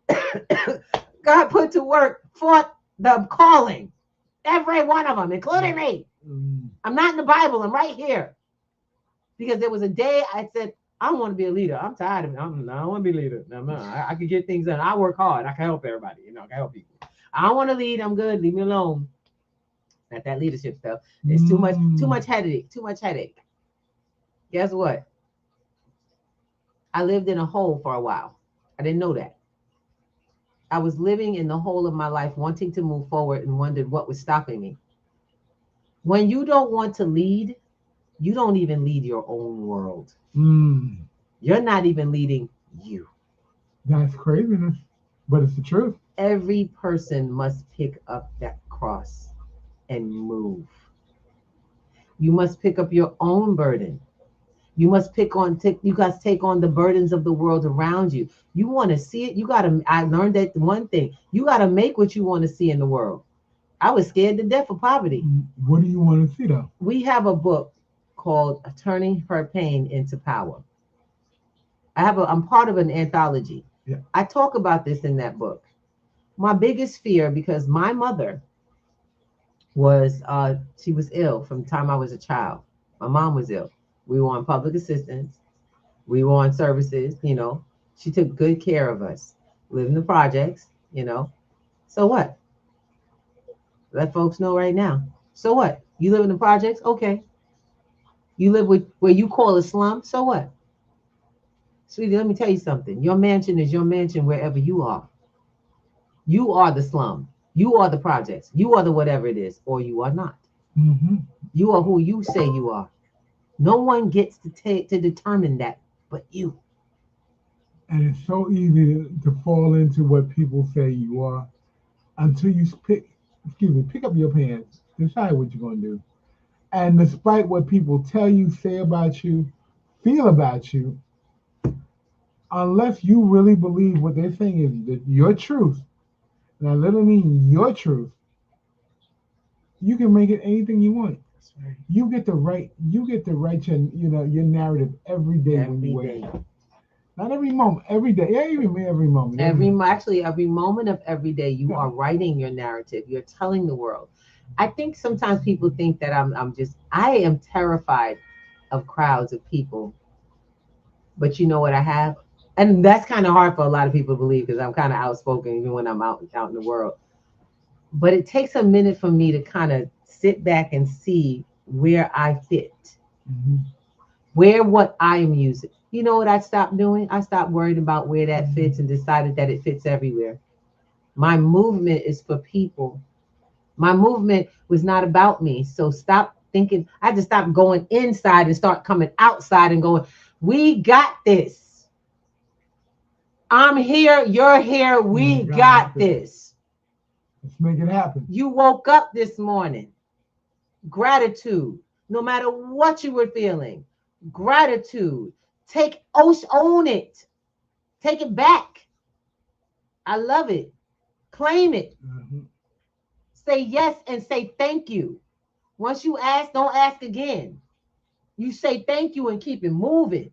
to work for the calling. Every one of them, including me. I'm not in the Bible. I'm right here. Because there was a day I said, I don't want to be a leader. I'm tired of it. I don't want to be a leader. No. I can get things done. I work hard. I can help everybody. You know, I can help people. I don't want to lead. I'm good. Leave me alone. Not that leadership stuff. It's too much headache. Guess what? I lived in a hole for a while. I didn't know that. I was living in the hole of my life, wanting to move forward and wondered what was stopping me. When you don't want to lead, you don't even lead your own world. You're not even leading you. That's craziness, but it's the truth. Every person must pick up that cross and move. You must pick up your own burden. You must you guys take on the burdens of the world around you. You want to see it. I learned that one thing. You got to make what you want to see in the world. I was scared to death of poverty. What do you want to see though? We have a book called Turning Her Pain into Power. I'm part of an anthology. Yeah. I talk about this in that book. My biggest fear, because my mother was, she was ill from the time I was a child. My mom was ill. We were on public assistance. We were on services, you know. She took good care of us. Live in the projects, you know. So what? Let folks know right now. So what? You live in the projects? Okay. You live with where you call a slum? So what? Sweetie, let me tell you something. Your mansion is your mansion wherever you are. You are the slum. You are the projects. You are the whatever it is, or you are not. You are who you say you are. No one gets to determine that but you. And it's so easy to fall into what people say you are until you pick up your pants, decide what you're going to do. And despite what people tell you, say about you, feel about you, unless you really believe what they're saying is that your truth, and I literally mean your truth, you can make it anything you want. That's right. You get to write your narrative every day when you wake up. Not every moment, every day. Yeah, every moment. Every moment of every day, you are writing your narrative. You're telling the world. I think sometimes people think that I am terrified of crowds of people. But you know what I have? And that's kind of hard for a lot of people to believe because I'm kind of outspoken even when I'm out in the world. But it takes a minute for me to kind of sit back and see where I fit, where what I am using. You know what I stopped doing? I stopped worrying about where that fits and decided that it fits everywhere. My movement is for people. My movement was not about me. So stop thinking, I had to stop going inside and start coming outside and going, we got this. I'm here, you're here, we got this. Let's make it happen. You woke up this morning. Gratitude. No matter what you were feeling. Gratitude. Own it. Take it back. I love it. Claim it. Mm-hmm. Say yes and say thank you. Once you ask, don't ask again. You say thank you and keep it moving.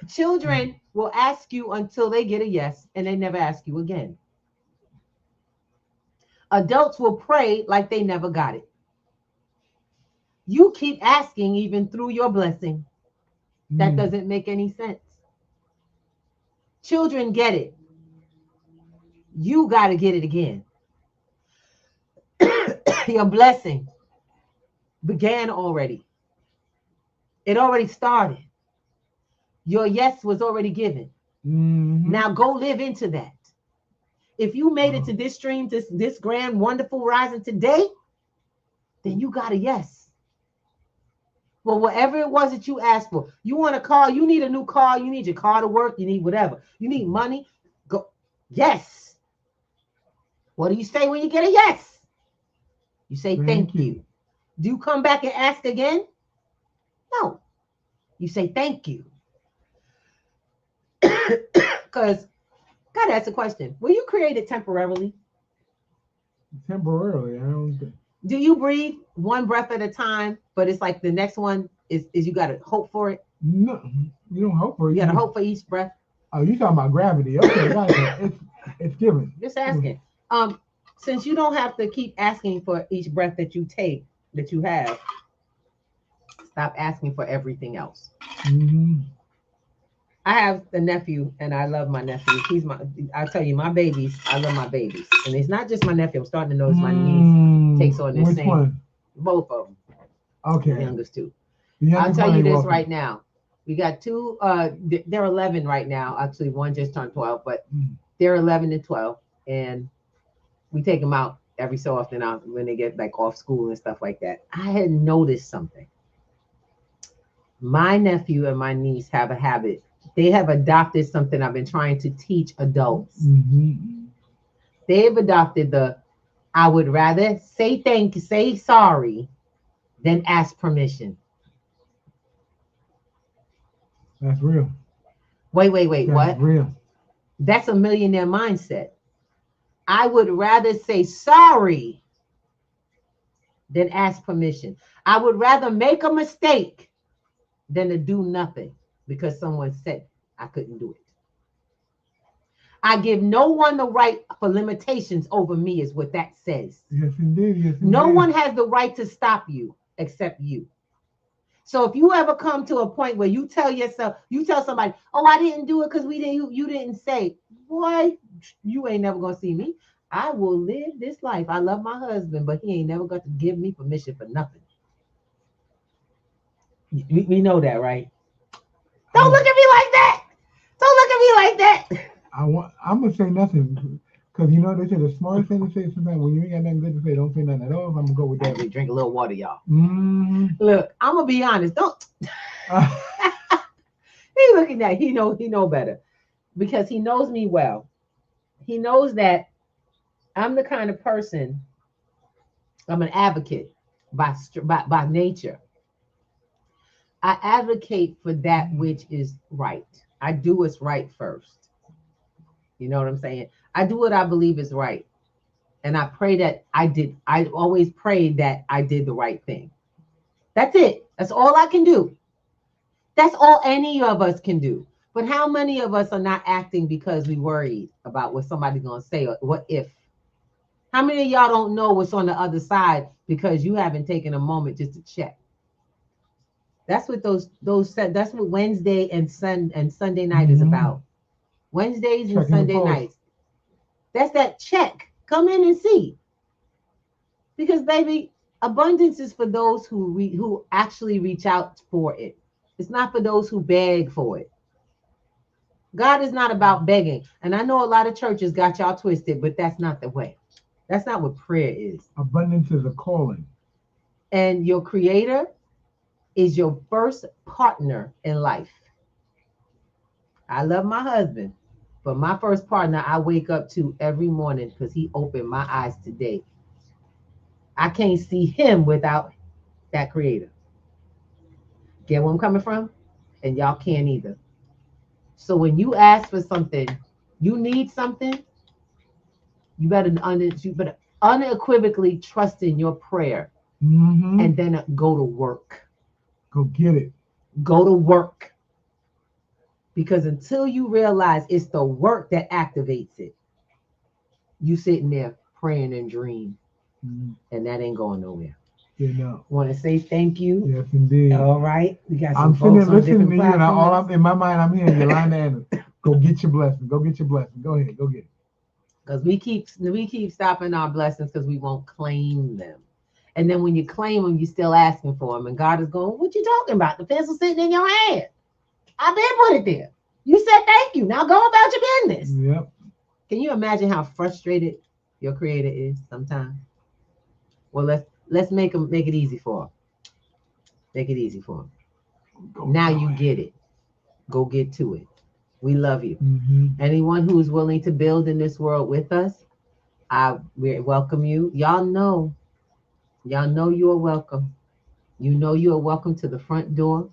Children will ask you until they get a yes, and they never ask you again. Adults will pray like they never got it. You keep asking even through your blessing. That doesn't make any sense. Children get it. You got to get it again. Your blessing began already. It already started. Your yes was already given. Mm-hmm. Now go live into that. If you made it to this stream, this grand, wonderful rising today, then you got a yes. Well, whatever it was that you asked for, you want a car, you need a new car, you need your car to work, you need whatever. You need money, go, yes. What do you say when you get a yes? You say thank you. Do you come back and ask again? No. You say thank you. Because, gotta ask a question. Were you created temporarily? Temporarily, I don't think. Do you breathe one breath at a time, but it's like the next one is you gotta hope for it? No, you don't hope for it. You gotta hope for each breath. Oh, you talking about gravity? Okay, gotcha. It's given. Just asking. Since you don't have to keep asking for each breath that you take, that you have, stop asking for everything else. Mm-hmm. I have a nephew, and I love my nephew. I tell you, my babies, I love my babies. And it's not just my nephew. I'm starting to notice my niece takes on this Which same. one? Both of them. Okay. The youngest two. The I'll tell you this welcome. right now. We got two, they're 11 right now. Actually, one just turned 12, but they're 11 and 12. And we take them out every so often out when they get like off school and stuff like that. I had noticed something. My nephew and my niece have a habit. They have adopted something I've been trying to teach adults. Mm-hmm. They've adopted I would rather say thank you, say sorry, than ask permission. That's real. Wait, That's what? Real. That's a millionaire mindset. I would rather say sorry than ask permission. I would rather make a mistake than to do nothing because someone said I couldn't do it. I give no one the right for limitations over me is what that says. Yes, indeed. Yes, indeed. No one has the right to stop you except you. So if you ever come to a point where you tell somebody, oh, I didn't do it because you didn't say, boy, you ain't never gonna see me. I will live this life. I love my husband, but he ain't never got to give me permission for nothing. We know that, right? Don't look at me like that. Don't look at me like that. I'm gonna say nothing because you know they say the smartest thing to say sometimes when you ain't got nothing good to say, don't say nothing at all. I'm gonna go with that. Actually, drink a little water, y'all. Mm-hmm. Look, I'm gonna be honest. Don't. He looking at he know better because he knows me well. He knows that I'm the kind of person. I'm an advocate by nature. I advocate for that which is right. I do what's right first. You know what I'm saying? I do what I believe is right. And I pray that I always pray that I did the right thing. That's it. That's all I can do. That's all any of us can do. But how many of us are not acting because we worried about what somebody's going to say or what if? How many of y'all don't know what's on the other side because you haven't taken a moment just to check? That's what that's what Wednesday and Sunday night is about. Wednesdays and Sunday nights. That's that check. Come in and see. Because baby, abundance is for those who actually reach out for it. It's not for those who beg for it. God is not about begging. And I know a lot of churches got y'all twisted, but that's not the way. That's not what prayer is. Abundance is a calling. And your creator is your first partner in life. I love my husband, but my first partner I wake up to every morning because he opened my eyes today. I can't see him without that creator. Get where I'm coming from? And y'all can't either. So when you ask for something, you need something, you better unequivocally trust in your prayer and then go to work. Go get it. Go to work. Because until you realize it's the work that activates it, you sitting there praying and dream, and that ain't going nowhere. You know. Want to say thank you? Yes, indeed. All right. We got some I'm sitting listening to you, and platforms. in my mind, I'm hearing Yolanda Anderson. Go get your blessing. Go get your blessing. Go ahead. Go get it. Because we keep stopping our blessings because we won't claim them. And then when you claim them, you're still asking for them. And God is going, what you talking about? The pencil sitting in your hand. I've been put it there. You said thank you. Now go about your business. Yep. Can you imagine how frustrated your creator is sometimes? Well, let's make it easy for him. Make it easy for him. Now you get it. Go get to it. We love you. Anyone who is willing to build in this world with us, we welcome you. Y'all know you are welcome. You know you are welcome to the front door,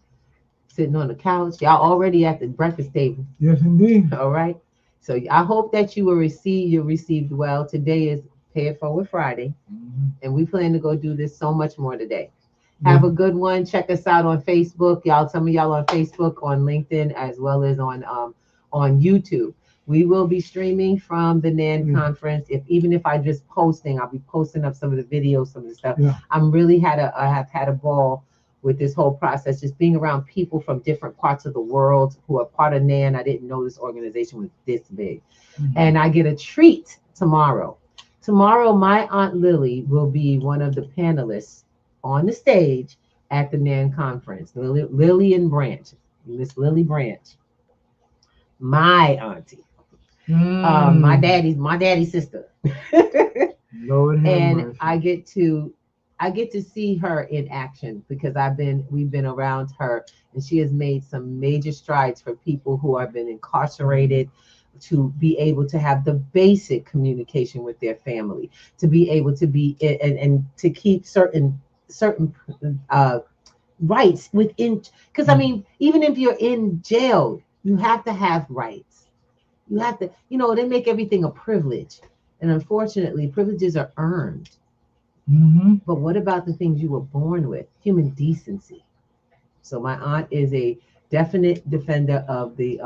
sitting on the couch. Y'all already at the breakfast table. Yes, indeed. All right. So I hope that you received well. Today is Pay It Forward Friday, and we plan to go do this so much more today. Have a good one. Check us out on Facebook. Some of y'all on Facebook, on LinkedIn, as well as on YouTube. We will be streaming from the NAN conference. Even if I just posting, I'll be posting up some of the videos, some of the stuff. Yeah. I have had a ball with this whole process, just being around people from different parts of the world who are part of NAN. I didn't know this organization was this big. And I get a treat tomorrow. Tomorrow, my Aunt Lily will be one of the panelists on the stage at the NAN conference. Lillian Branch, Miss Lily Branch, my auntie, my daddy's sister. Lord have and mercy. I get to see her in action because we've been around her, and she has made some major strides for people who have been incarcerated, to be able to have the basic communication with their family, to be able to be and to keep certain rights within. Because I mean, even if you're in jail, you have to have rights. You have to, they make everything a privilege, and unfortunately, privileges are earned. But what about the things you were born with? Human decency. So my aunt is a definite defender of the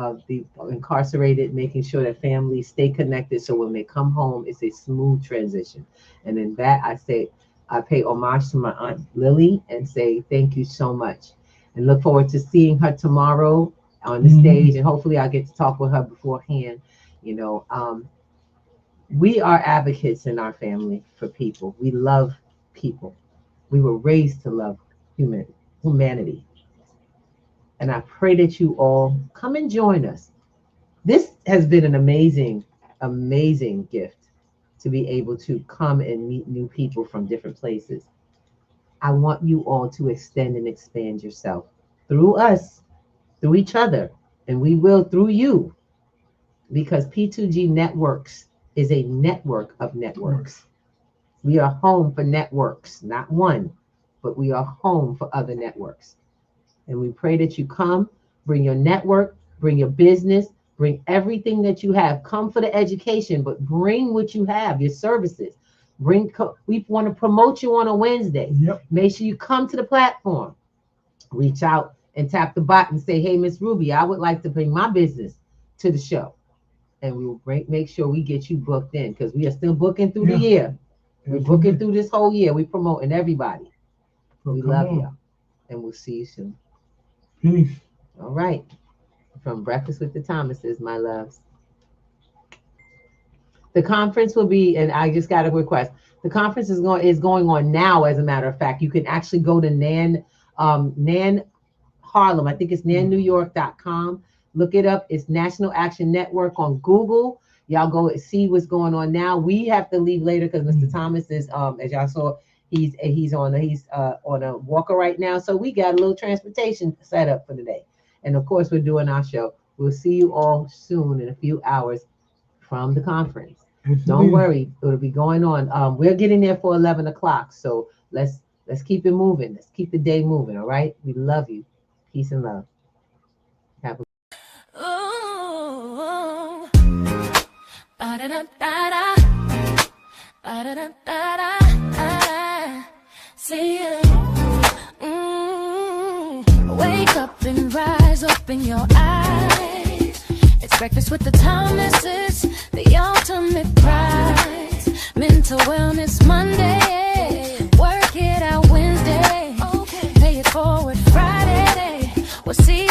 incarcerated, making sure that families stay connected, so when they come home, it's a smooth transition. And in that, I pay homage to my Aunt Lily and say thank you so much, and look forward to seeing her tomorrow on the stage, and hopefully I'll get to talk with her beforehand. We are advocates in our family for people. We love people. We were raised to love humanity. And I pray that you all come and join us. This has been an amazing, amazing gift to be able to come and meet new people from different places. I want you all to extend and expand yourself through us, through each other, and we will through you, because P2G Networks is a network of networks. We are home for networks, not one, but we are home for other networks. And we pray that you come, bring your network, bring your business, bring everything that you have. Come for the education, but bring what you have, your services. We want to promote you on a Wednesday. Yep. Make sure you come to the platform. Reach out and tap the button and say, hey, Miss Ruby, I would like to bring my business to the show. And we will make sure we get you booked in, because we are still booking through the year. We're booking through this whole year. We're promoting everybody. We love you. And we'll see you soon. Peace. All right. From Breakfast with the Thomases, my loves. The conference will be, and I just got a request. The conference is going on now, as a matter of fact. You can actually go to NAN Harlem. I think it's nannewyork.com. Look it up. It's National Action Network on Google. Y'all go see what's going on now. We have to leave later because Mr. Thomas is, as y'all saw, he's on a walker right now. So we got a little transportation set up for today. And of course, we're doing our show. We'll see you all soon in a few hours from the conference. Don't worry, it'll be going on. We're getting there for 11 o'clock. So let's keep it moving. Let's keep the day moving. All right. We love you. Peace and love. Have a Ooh, ba-da-da-da-da, ba-da-da-da-da, see you. Wake up and rise, open your eyes. It's breakfast with the Thomases, the ultimate prize. Mental Wellness Monday, work it out Wednesday, pay it forward Friday. We'll see